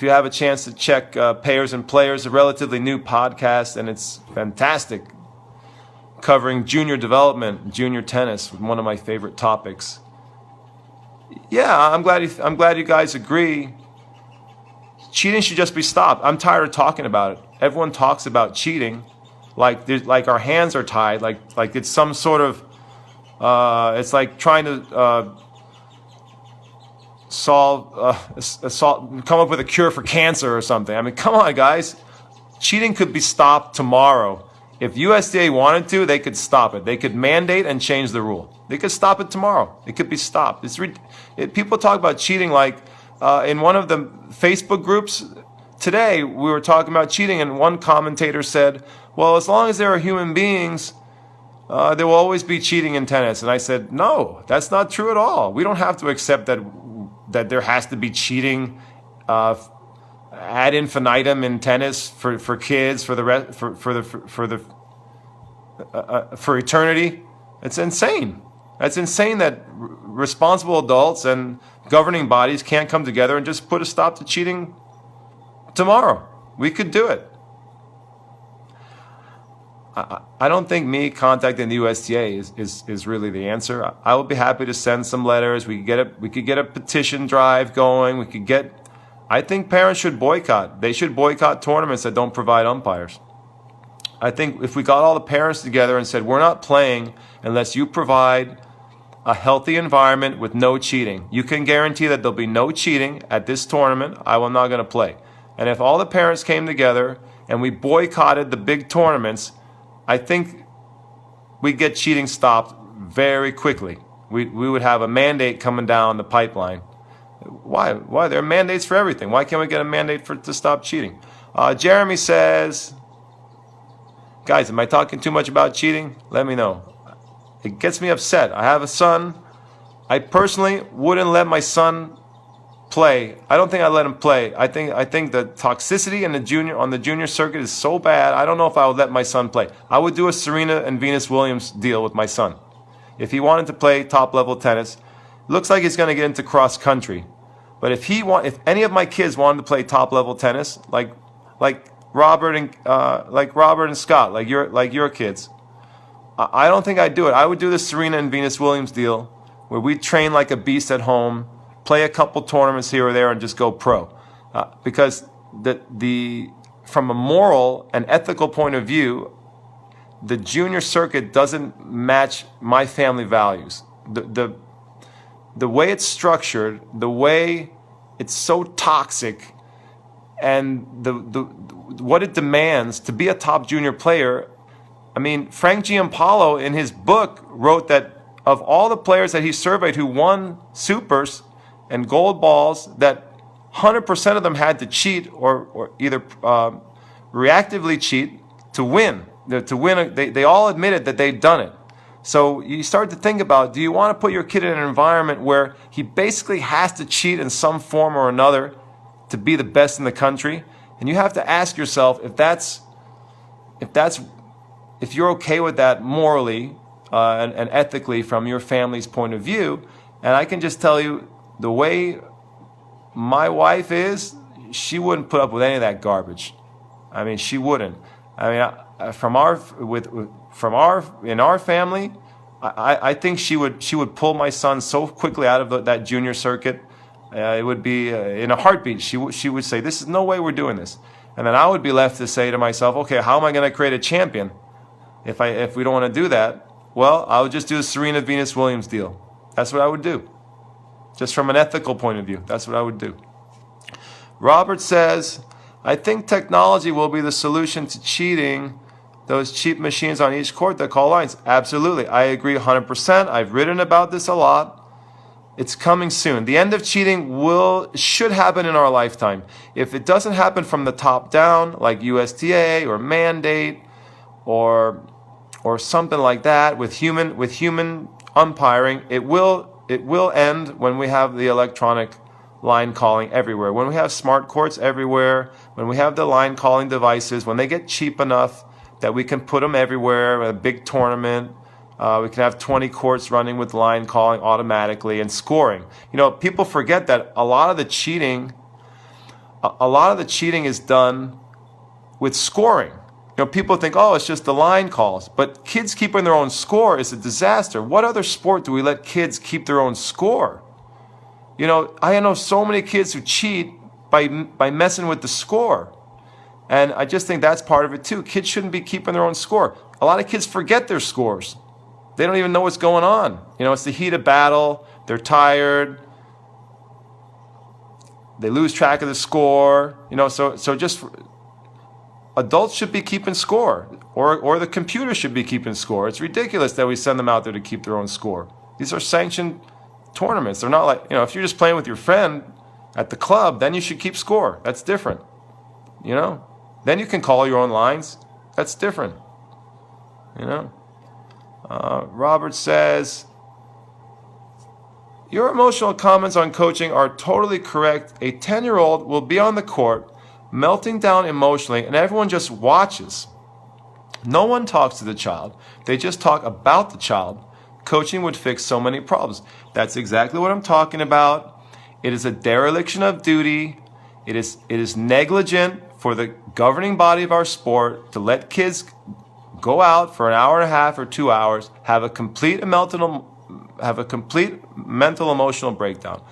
have a chance to check Payers and Players, a relatively new podcast, and it's fantastic, covering junior development, junior tennis, one of my favorite topics. Yeah, I'm glad you guys agree. Cheating should just be stopped. I'm tired of talking about it. Everyone talks about cheating like our hands are tied, like it's some sort of it's like trying to come up with a cure for cancer or something. I mean, come on, guys. Cheating could be stopped tomorrow. If USDA wanted to, they could stop it. They could mandate and change the rule. They could stop it tomorrow. It could be stopped. People talk about cheating like in one of the Facebook groups today, we were talking about cheating, and one commentator said, well, as long as there are human beings, there will always be cheating in tennis. And I said, no, that's not true at all. We don't have to accept that there has to be cheating ad infinitum in tennis for kids for eternity. It's insane. That's insane that responsible adults and governing bodies can't come together and just put a stop to cheating tomorrow. We could do it. I don't think me contacting the USTA is really the answer. I would be happy to send some letters. We could get a petition drive going. I think parents should boycott. They should boycott tournaments that don't provide umpires. I think if we got all the parents together and said, we're not playing unless you provide a healthy environment with no cheating. You can guarantee that there'll be no cheating at this tournament. I'm not going to play. And if all the parents came together and we boycotted the big tournaments, I think we'd get cheating stopped very quickly. We would have a mandate coming down the pipeline. Why? There are mandates for everything. Why can't we get a mandate to stop cheating? Jeremy says, guys, am I talking too much about cheating? Let me know. It gets me upset. I have a son. I personally wouldn't let my son play. I don't think I'd let him play. I think the toxicity on the junior circuit is so bad. I don't know if I would let my son play. I would do a Serena and Venus Williams deal with my son. If he wanted to play top level tennis, looks like he's going to get into cross country. But if any of my kids wanted to play top level tennis, like Robert and Scott, like your kids, I don't think I'd do it. I would do the Serena and Venus Williams deal where we train like a beast at home, play a couple tournaments here or there, and just go pro. Because from a moral and ethical point of view, the junior circuit doesn't match my family values. The way it's structured, the way it's so toxic, and what it demands to be a top junior player. I mean, Frank Giampaolo in his book wrote that of all the players that he surveyed who won supers and gold balls, that 100% of them had to cheat or either reactively cheat to win. They all admitted that they'd done it. So you start to think about, do you want to put your kid in an environment where he basically has to cheat in some form or another to be the best in the country? And you have to ask yourself if you're okay with that morally and ethically from your family's point of view. And I can just tell you, the way my wife is, she wouldn't put up with any of that garbage. I mean, she wouldn't. I mean, in our family, I think she would pull my son so quickly out of that junior circuit. It would be in a heartbeat. She would say, "This is no way we're doing this," and then I would be left to say to myself, "Okay, how am I going to create a champion if we don't want to do that?" Well, I would just do the Serena Venus Williams deal. That's what I would do. Just from an ethical point of view, that's what I would do. Robert says, I think technology will be the solution to cheating. Those cheap machines on each court that call lines. Absolutely. I agree 100%. I've written about this a lot. It's coming soon. The end of cheating should happen in our lifetime. If it doesn't happen from the top down, like USTA or mandate or something like that with human umpiring, it will end when we have the electronic line calling everywhere. When we have smart courts everywhere, when we have the line calling devices, when they get cheap enough that we can put them everywhere in a big tournament. We can have 20 courts running with line calling automatically and scoring. You know, people forget that a lot of the cheating is done with scoring. You know, people think, oh, it's just the line calls. But kids keeping their own score is a disaster. What other sport do we let kids keep their own score? You know, I know so many kids who cheat by messing with the score. And I just think that's part of it too. Kids shouldn't be keeping their own score. A lot of kids forget their scores. They don't even know what's going on. You know, it's the heat of battle. They're tired. They lose track of the score. You know, so just adults should be keeping score, or the computer should be keeping score. It's ridiculous that we send them out there to keep their own score. These are sanctioned tournaments. They're not like, you know, if you're just playing with your friend at the club, then you should keep score. That's different. You know, then you can call your own lines. That's different. You know. Robert says, your emotional comments on coaching are totally correct. A 10-year-old will be on the court, melting down emotionally, and everyone just watches. No one talks to the child. They just talk about the child. coaching would fix so many problems. That's exactly what I'm talking about. It is a dereliction of duty. It is negligent for the governing body of our sport to let kids go out for an hour and a half or 2 hours, have a complete mental emotional breakdown,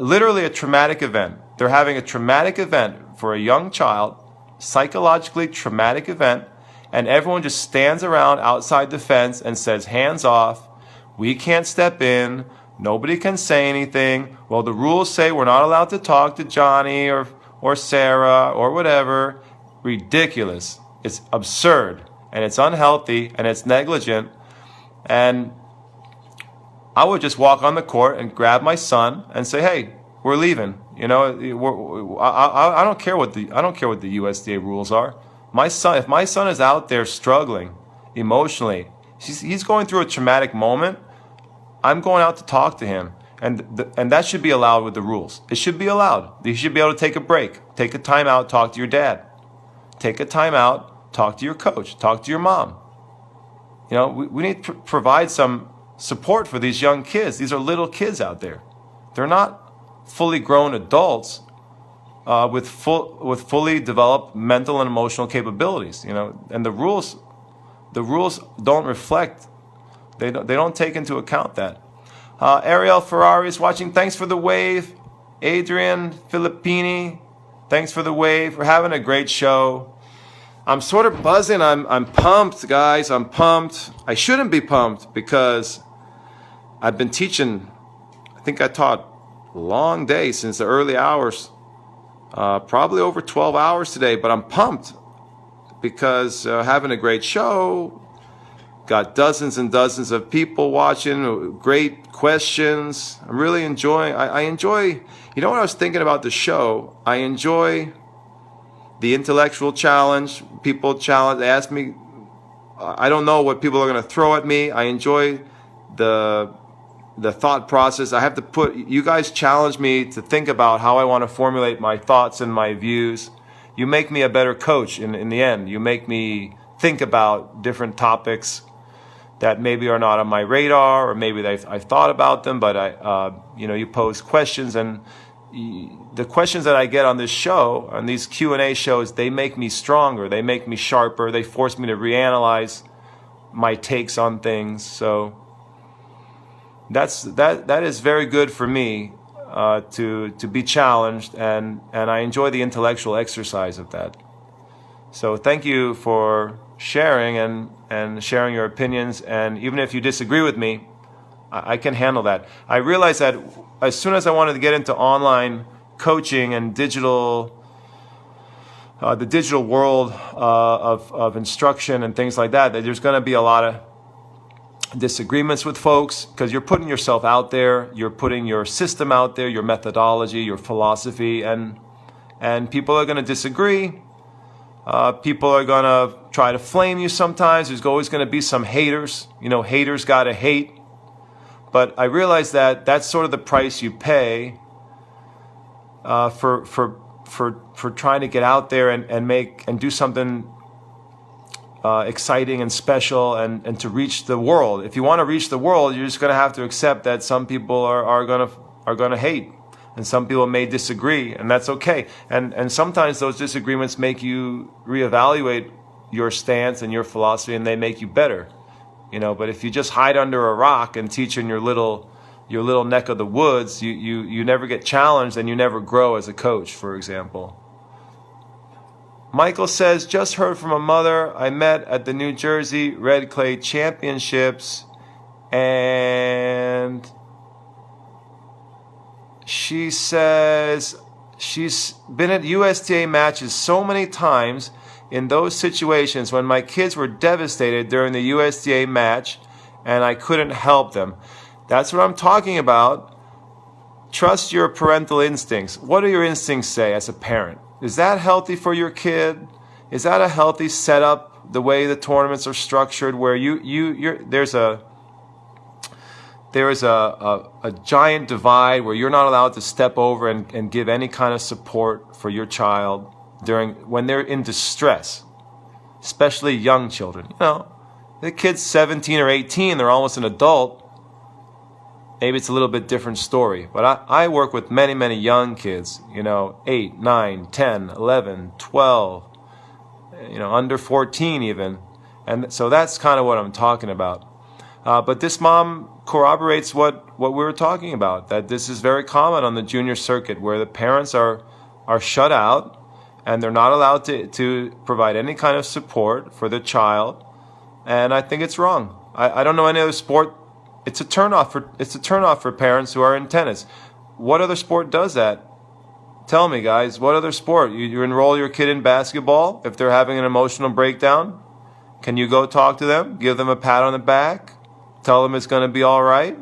literally a traumatic event. They're having a traumatic event for a young child, psychologically traumatic event, and everyone just stands around outside the fence and says, hands off, we can't step in, nobody can say anything. Well, the rules say we're not allowed to talk to Johnny or Sarah or whatever. Ridiculous. It's absurd, and it's unhealthy, and it's negligent. And I would just walk on the court and grab my son and say, "Hey, we're leaving." You know, I don't care what the USDA rules are. If my son is out there struggling emotionally, he's going through a traumatic moment, I'm going out to talk to him, and that should be allowed with the rules. It should be allowed. You should be able to take a break, take a time out, talk to your dad, take a time out, talk to your coach, talk to your mom. You know, we need to provide some support for these young kids. These are little kids out there. They're not fully grown adults with fully developed mental and emotional capabilities. You know, and the rules don't reflect. They don't take into account that. Ariel Ferrari is watching. Thanks for the wave. Adrian Filippini, thanks for the wave. We're having a great show. I'm sort of buzzing. I'm pumped, guys. I'm pumped. I shouldn't be pumped because I've been teaching. I think I taught a long day since the early hours, probably over 12 hours today. But I'm pumped because having a great show. Got dozens and dozens of people watching. Great questions. I'm really enjoying. I enjoy. You know what I was thinking about the show? I enjoy the intellectual challenge. People challenge. They ask me. I don't know what people are going to throw at me. I enjoy the thought process. I have to put. You guys challenge me to think about how I want to formulate my thoughts and my views. You make me a better coach in the end. You make me think about different topics that maybe are not on my radar, or maybe I've thought about them, but you pose questions, and the questions that I get on this show, on these Q&A shows, they make me stronger, they make me sharper, they force me to reanalyze my takes on things. So that is very good for me to be challenged, and I enjoy the intellectual exercise of that. So thank you for sharing and sharing your opinions, and even if you disagree with me, I can handle that. I realized that as soon as I wanted to get into online coaching and the digital world of instruction and things like that there's going to be a lot of disagreements with folks, because you're putting yourself out there, you're putting your system out there, your methodology, your philosophy, and people are going to disagree. People are going to try to flame you sometimes. There's always going to be some haters. You know, haters got to hate. But I realize that that's sort of the price you pay for trying to get out there and do something exciting and special and to reach the world. If you want to reach the world, you're just going to have to accept that some people are going to hate. And some people may disagree, and that's okay. And sometimes those disagreements make you reevaluate your stance and your philosophy, and they make you better. You know, but if you just hide under a rock and teach in your little neck of the woods, you never get challenged and you never grow as a coach, for example. Michael says, just heard from a mother I met at the New Jersey Red Clay Championships, and she says she's been at USTA matches so many times in those situations when my kids were devastated during the USTA match and I couldn't help them. That's what I'm talking about. Trust your parental instincts. What do your instincts say as a parent? Is that healthy for your kid? Is that a healthy setup, the way the tournaments are structured, where there is a giant divide where you're not allowed to step over and give any kind of support for your child when they're in distress, especially young children. You know, The kid's 17 or 18, they're almost an adult. Maybe it's a little bit different story. But I work with many, many young kids, 8, 9, 10, 11, 12, under 14 even. And so that's kind of what I'm talking about. But this mom corroborates what we were talking about, that this is very common on the junior circuit where the parents are shut out and they're not allowed to provide any kind of support for the child. And I think it's wrong. I don't know any other sport. It's a turnoff for parents who are in tennis. What other sport does that? Tell me, guys, what other sport? You enroll your kid in basketball if they're having an emotional breakdown? Can you go talk to them? Give them a pat on the back? Tell them it's going to be all right?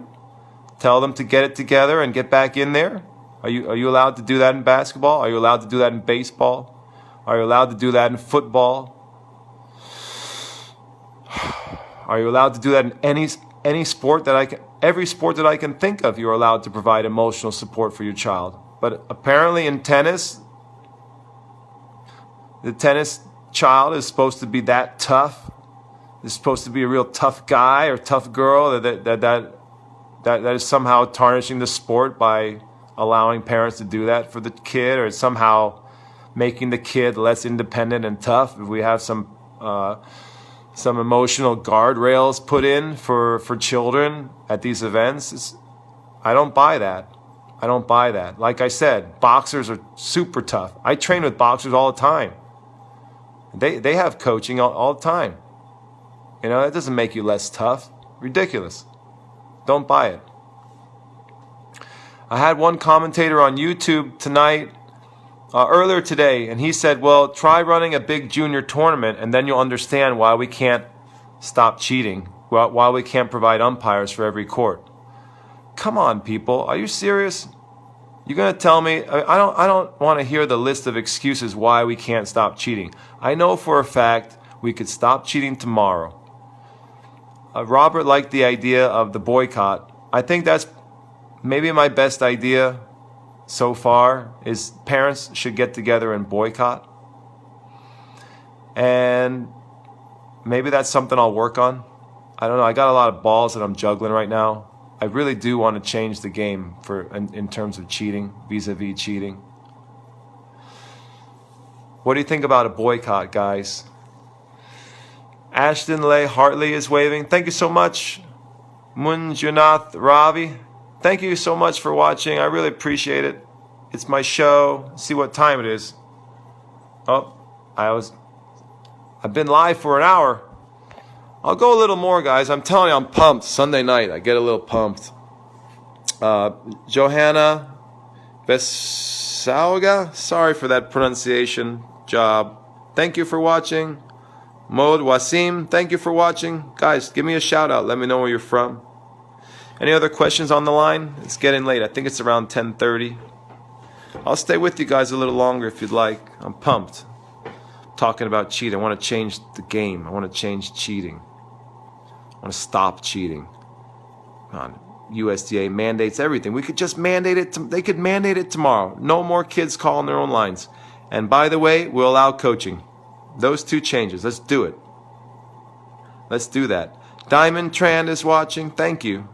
Tell them to get it together and get back in there? Are you allowed to do that in basketball? Are you allowed to do that in baseball? Are you allowed to do that in football? Are you allowed to do that in any sport every sport that I can think of? You're allowed to provide emotional support for your child. But apparently in tennis, the tennis child is supposed to be that tough. Is supposed to be a real tough guy or tough girl. That is somehow tarnishing the sport by allowing parents to do that for the kid, or somehow making the kid less independent and tough. If we have some emotional guardrails put in for children at these events, I don't buy that. I don't buy that. Like I said, boxers are super tough. I train with boxers all the time. They have coaching all the time. That doesn't make you less tough. Ridiculous. Don't buy it. I had one commentator on YouTube tonight, earlier today, and he said, well, try running a big junior tournament and then you'll understand why we can't stop cheating, why we can't provide umpires for every court. Come on, people. Are you serious? You're going to tell me? I don't want to hear the list of excuses why we can't stop cheating. I know for a fact we could stop cheating tomorrow. Robert liked the idea of the boycott. I think that's maybe my best idea so far, is parents should get together and boycott. And maybe that's something I'll work on. I don't know. I got a lot of balls that I'm juggling right now. I really do want to change the game in terms of cheating, vis-a-vis cheating. What do you think about a boycott, guys? Ashton Leigh Hartley is waving. Thank you so much. Munjunath Ravi. Thank you so much for watching. I really appreciate it. It's my show. See what time it is. Oh, I've been live for an hour. I'll go a little more, guys. I'm telling you, I'm pumped. Sunday night, I get a little pumped. Johanna Besauga. Sorry for that pronunciation job. Thank you for watching. Mod Wasim, thank you for watching. Guys, give me a shout out. Let me know where you're from. Any other questions on the line? It's getting late. I think it's around 10:30. I'll stay with you guys a little longer if you'd like. I'm pumped. Talking about cheating. I want to change the game. I want to change cheating. I want to stop cheating. USDA mandates everything. We could just mandate it. They could mandate it tomorrow. No more kids calling their own lines. And by the way, we'll allow coaching. Those two changes. Let's do it. Let's do that. Diamond Trand is watching. Thank you.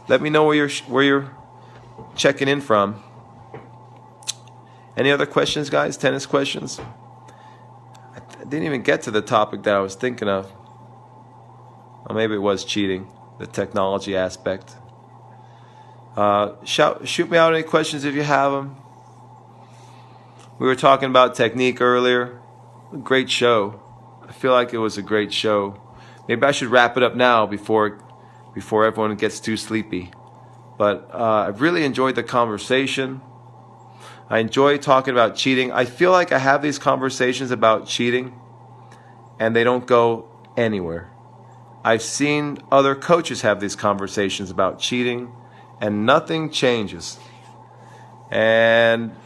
Let me know where you're checking in from. Any other questions, guys? Tennis questions? I didn't even get to the topic that I was thinking of. Or maybe it was cheating, the technology aspect. Shoot me out any questions if you have them. We were talking about technique earlier. Great show. I feel like it was a great show. Maybe I should wrap it up now before everyone gets too sleepy. But I really enjoyed the conversation. I enjoy talking about cheating. I feel like I have these conversations about cheating and they don't go anywhere. I've seen other coaches have these conversations about cheating and nothing changes. And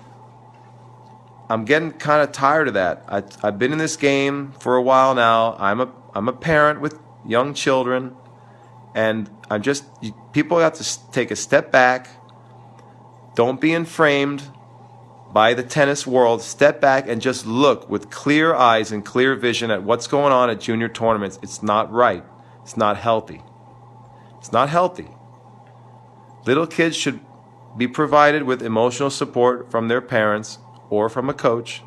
I'm getting kind of tired of that. I've been in this game for a while now. I'm a parent with young children, and people have to take a step back. Don't be inflamed. by the tennis world, step back and just look with clear eyes and clear vision at what's going on at junior tournaments. It's not right. It's not healthy. It's not healthy. Little kids should be provided with emotional support from their parents or from a coach.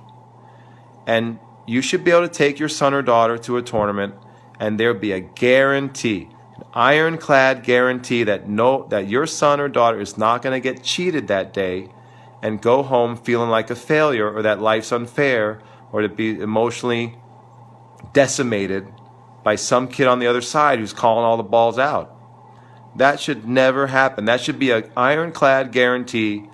And you should be able to take your son or daughter to a tournament, and there'll be a guarantee, an ironclad guarantee that your son or daughter is not going to get cheated that day and go home feeling like a failure, or that life's unfair, or to be emotionally decimated by some kid on the other side who's calling all the balls out. That should never happen. That should be an ironclad guarantee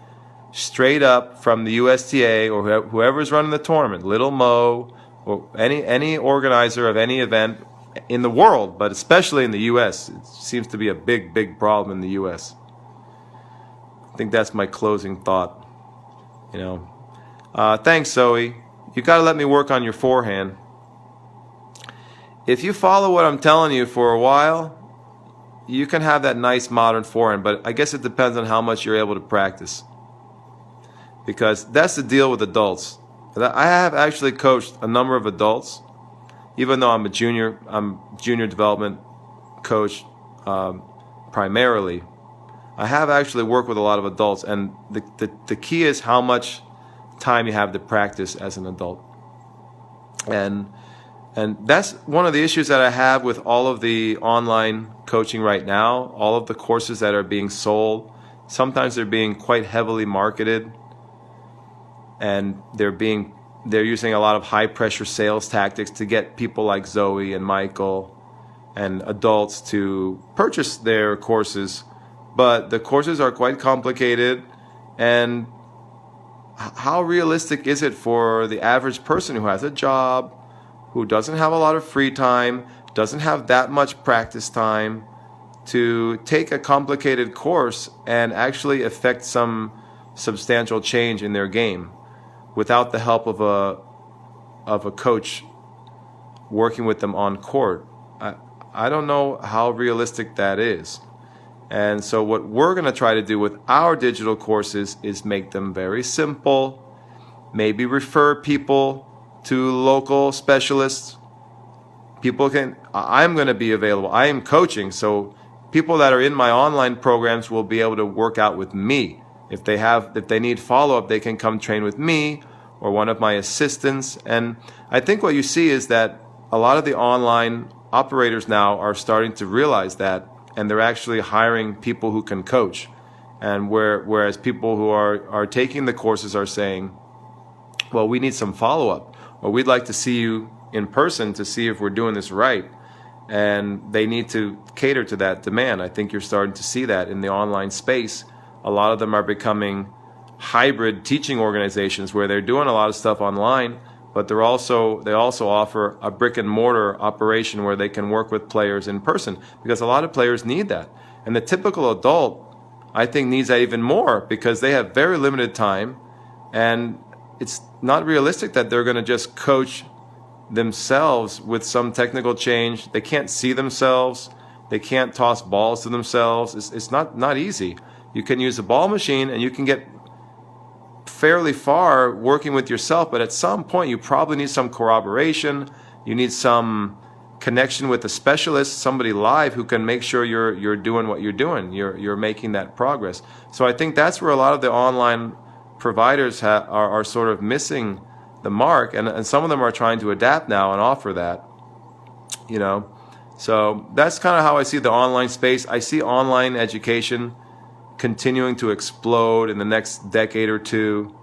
straight up from the USTA or whoever's running the tournament, Little Mo, or any organizer of any event in the world, but especially in the U.S. It seems to be a big, big problem in the U.S. I think that's my closing thought. Thanks, Zoe. You got to let me work on your forehand. If you follow what I'm telling you for a while, you can have that nice modern forehand, but I guess it depends on how much you're able to practice. Because that's the deal with adults. I have actually coached a number of adults, even though I'm junior development coach primarily. I have actually worked with a lot of adults, and the key is how much time you have to practice as an adult. And that's one of the issues that I have with all of the online coaching right now, all of the courses that are being sold. Sometimes they're being quite heavily marketed, and they're using a lot of high pressure sales tactics to get people like Zoe and Michael and adults to purchase their courses. But the courses are quite complicated, and how realistic is it for the average person who has a job, who doesn't have a lot of free time, doesn't have that much practice time, to take a complicated course and actually affect some substantial change in their game without the help of a coach working with them on court? I don't know how realistic that is. And so what we're going to try to do with our digital courses is make them very simple, maybe refer people to local specialists. I'm going to be available. I am coaching, so people that are in my online programs will be able to work out with me. If they need follow-up, they can come train with me or one of my assistants. And I think what you see is that a lot of the online operators now are starting to realize that, and they're actually hiring people who can coach. And whereas people who are taking the courses are saying, well, we need some follow-up, or we'd like to see you in person to see if we're doing this right. And they need to cater to that demand. I think you're starting to see that in the online space. A lot of them are becoming hybrid teaching organizations where they're doing a lot of stuff online, but they also offer a brick and mortar operation where they can work with players in person, because a lot of players need that. And the typical adult, I think, needs that even more because they have very limited time, and it's not realistic that they're going to just coach themselves with some technical change. They can't see themselves. They can't toss balls to themselves. It's not easy. You can use a ball machine and you can get fairly far working with yourself, but at some point you probably need some corroboration. You need some connection with a specialist, somebody live who can make sure you're doing what you're doing. You're making that progress. So I think that's where a lot of the online providers are sort of missing the mark, and some of them are trying to adapt now and offer that. So that's kind of how I see the online space. I see online education continuing to explode in the next decade or two.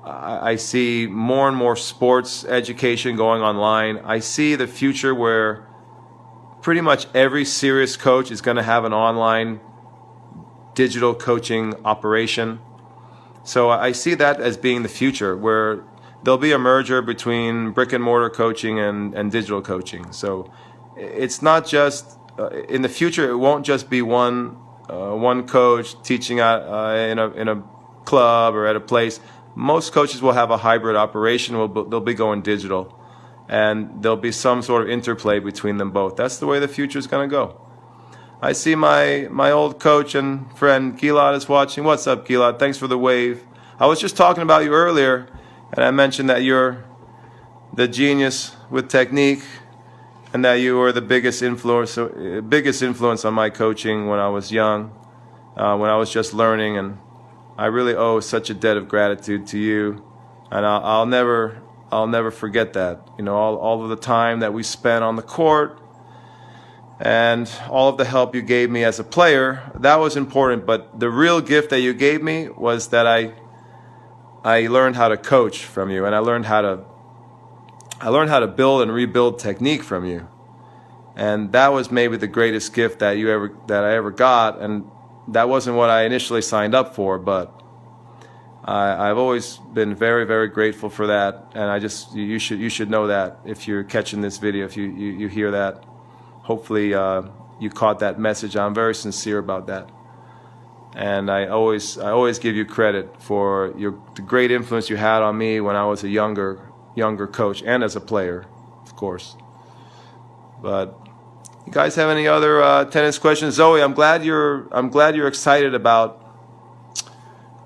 I see more and more sports education going online. I see the future where pretty much every serious coach is going to have an online digital coaching operation. So I see that as being the future, where there'll be a merger between brick and mortar coaching and digital coaching. So it's not just, in the future, it won't just be one coach teaching in a club or at a place. Most coaches will have a hybrid operation. They'll be going digital, and there'll be some sort of interplay between them both. That's the way the future is going to go. I see my old coach and friend Gilad is watching. What's up, Gilad? Thanks for the wave. I was just talking about you earlier, and I mentioned that you're the genius with technique, and that you were the biggest influence on my coaching when I was young, when I was just learning, and I really owe such a debt of gratitude to you, and I'll never forget that. You know, all of the time that we spent on the court, and all of the help you gave me as a player, that was important. But the real gift that you gave me was that I learned how to coach from you, and I learned how to build and rebuild technique from you. And that was maybe the greatest gift that I ever got. And that wasn't what I initially signed up for, but I've always been very, very grateful for that. And you should know that if you're catching this video, if you hear that. Hopefully you caught that message. I'm very sincere about that. And I always give you credit for the great influence you had on me when I was a younger coach and as a player, of course. But you guys have any other tennis questions? Zoe, I'm glad you're excited about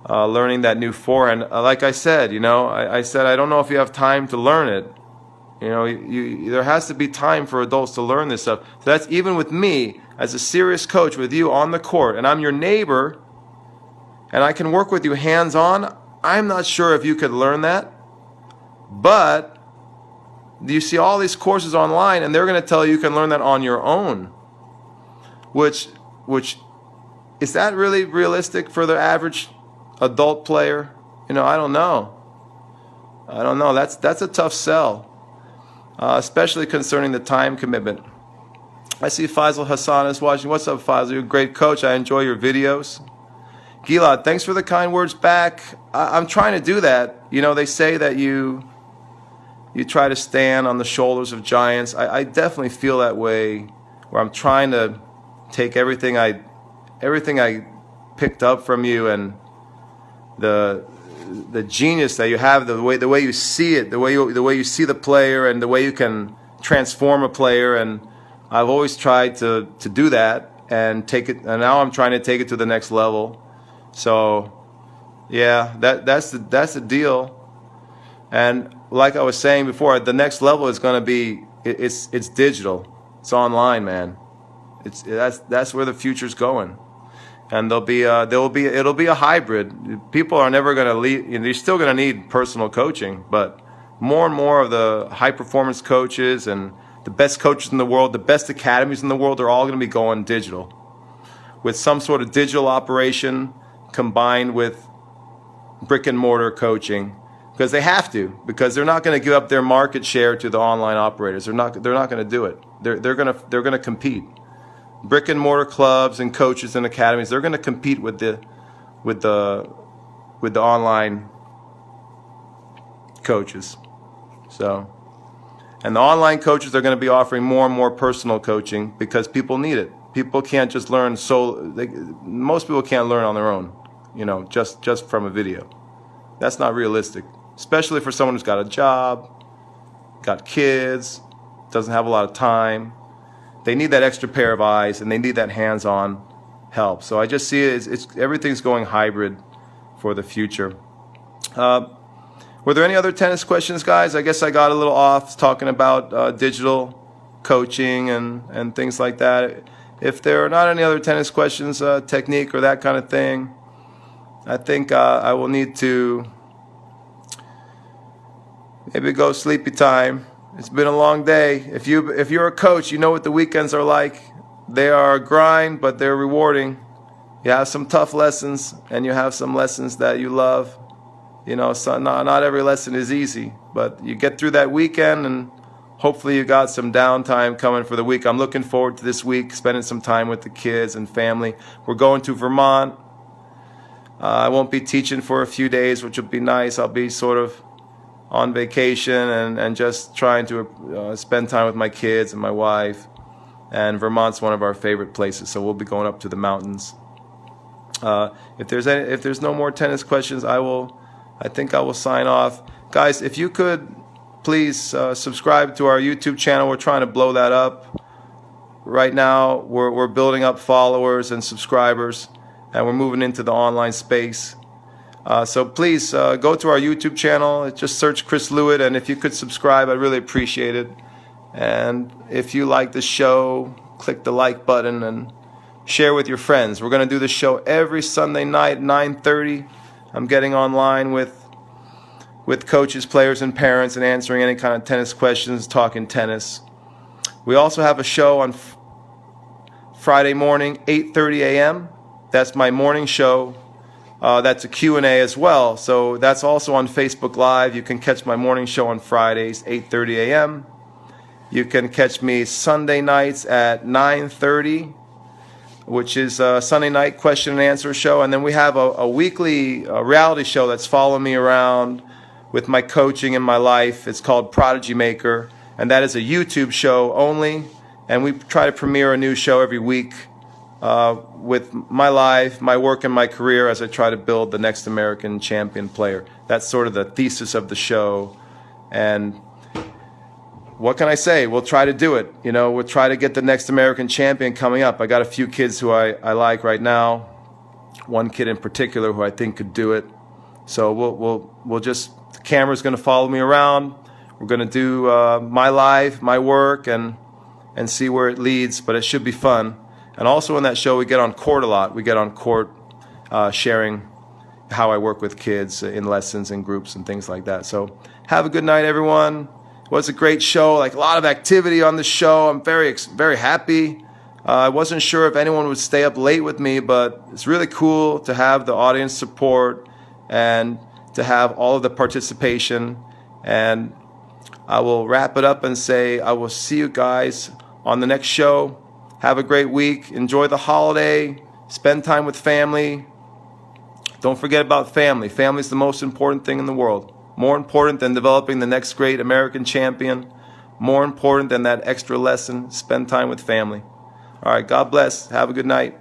learning that new forehand. Like I said, I said I don't know if you have time to learn it. There has to be time for adults to learn this stuff. So that's even with me as a serious coach with you on the court, and I'm your neighbor, and I can work with you hands-on. I'm not sure if you could learn that, but you see all these courses online, and they're going to tell you can learn that on your own. Which is that really realistic for the average adult player? I don't know. That's a tough sell. Especially concerning the time commitment. I see Faisal Hassan is watching. What's up, Faisal? You're a great coach. I enjoy your videos. Gilad, thanks for the kind words back. I'm trying to do that. They say that you try to stand on the shoulders of giants. I definitely feel that way, where I'm trying to take everything I picked up from you, and the genius that you have, the way you see it, the way you see the player, and the way you can transform a player. And I've always tried to do that and take it, and now I'm trying to take it to the next level. So yeah, that's the deal. And like I was saying before, the next level is going to be it's digital, it's online, man. That's where the future's going. And it'll be a hybrid. People are never going to leave. You're still going to need personal coaching, but more and more of the high performance coaches and the best coaches in the world, the best academies in the world, are all going to be going digital, with some sort of digital operation combined with brick and mortar coaching, because they have to, because they're not going to give up their market share to the online operators. They're not going to do it. They're going to compete. Brick and mortar clubs and coaches and academies, they're going to compete with the online coaches. So, and the online coaches are going to be offering more and more personal coaching, because people need it. People can't just learn most people can't learn on their own, just from a video. That's not realistic, especially for someone who's got a job, got kids, doesn't have a lot of time. They need that extra pair of eyes, and they need that hands-on help. So I just see everything's going hybrid for the future. Were there any other tennis questions, guys? I guess I got a little off talking about digital coaching and things like that. If there are not any other tennis questions, technique or that kind of thing, I think I will need to maybe go sleepy time. It's been a long day. If you're a coach, you know what the weekends are like. They are a grind, but they're rewarding. You have some tough lessons, and you have some lessons that you love. So not every lesson is easy, but you get through that weekend, and hopefully you got some downtime coming for the week. I'm looking forward to this week, spending some time with the kids and family. We're going to Vermont. I won't be teaching for a few days, which will be nice. I'll be sort of on vacation and just trying to spend time with my kids and my wife. And Vermont's one of our favorite places, so we'll be going up to the mountains. If there's no more tennis questions, I think I will sign off. Guys, if you could please subscribe to our YouTube channel. We're trying to blow that up. Right now, we're building up followers and subscribers, and we're moving into the online space. So please go to our YouTube channel. Just search Chris Lewit, and if you could subscribe, I'd really appreciate it. And if you like the show, click the like button and share with your friends. We're going to do the show every Sunday night at 9:30. I'm getting online with coaches, players, and parents and answering any kind of tennis questions, talking tennis. We also have a show on Friday morning, 8:30 a.m. That's my morning show. That's a Q&A as well. So that's also on Facebook Live. You can catch my morning show on Fridays, 8:30 a.m. You can catch me Sunday nights at 9:30, which is a Sunday night question and answer show. And then we have a weekly reality show that's following me around with my coaching in my life. It's called Prodigy Maker, and that is a YouTube show only. And we try to premiere a new show every week with my life, my work, and my career as I try to build the next American champion player. That's sort of the thesis of the show. And what can I say? We'll try to do it. You know, we'll try to get the next American champion coming up. I got a few kids who I like right now. One kid in particular who I think could do it. So we'll just, the camera's going to follow me around. We're going to do my life, my work, and see where it leads. But it should be fun. And also in that show, we get on court a lot. We get on court sharing how I work with kids in lessons and groups and things like that. So have a good night, everyone. It was a great show, like a lot of activity on the show. I'm very happy. I wasn't sure if anyone would stay up late with me, but it's really cool to have the audience support and to have all of the participation. And I will wrap it up and say I will see you guys on the next show. Have a great week. Enjoy the holiday. Spend time with family. Don't forget about family. Family is the most important thing in the world. More important than developing the next great American champion. More important than that extra lesson. Spend time with family. All right, God bless. Have a good night.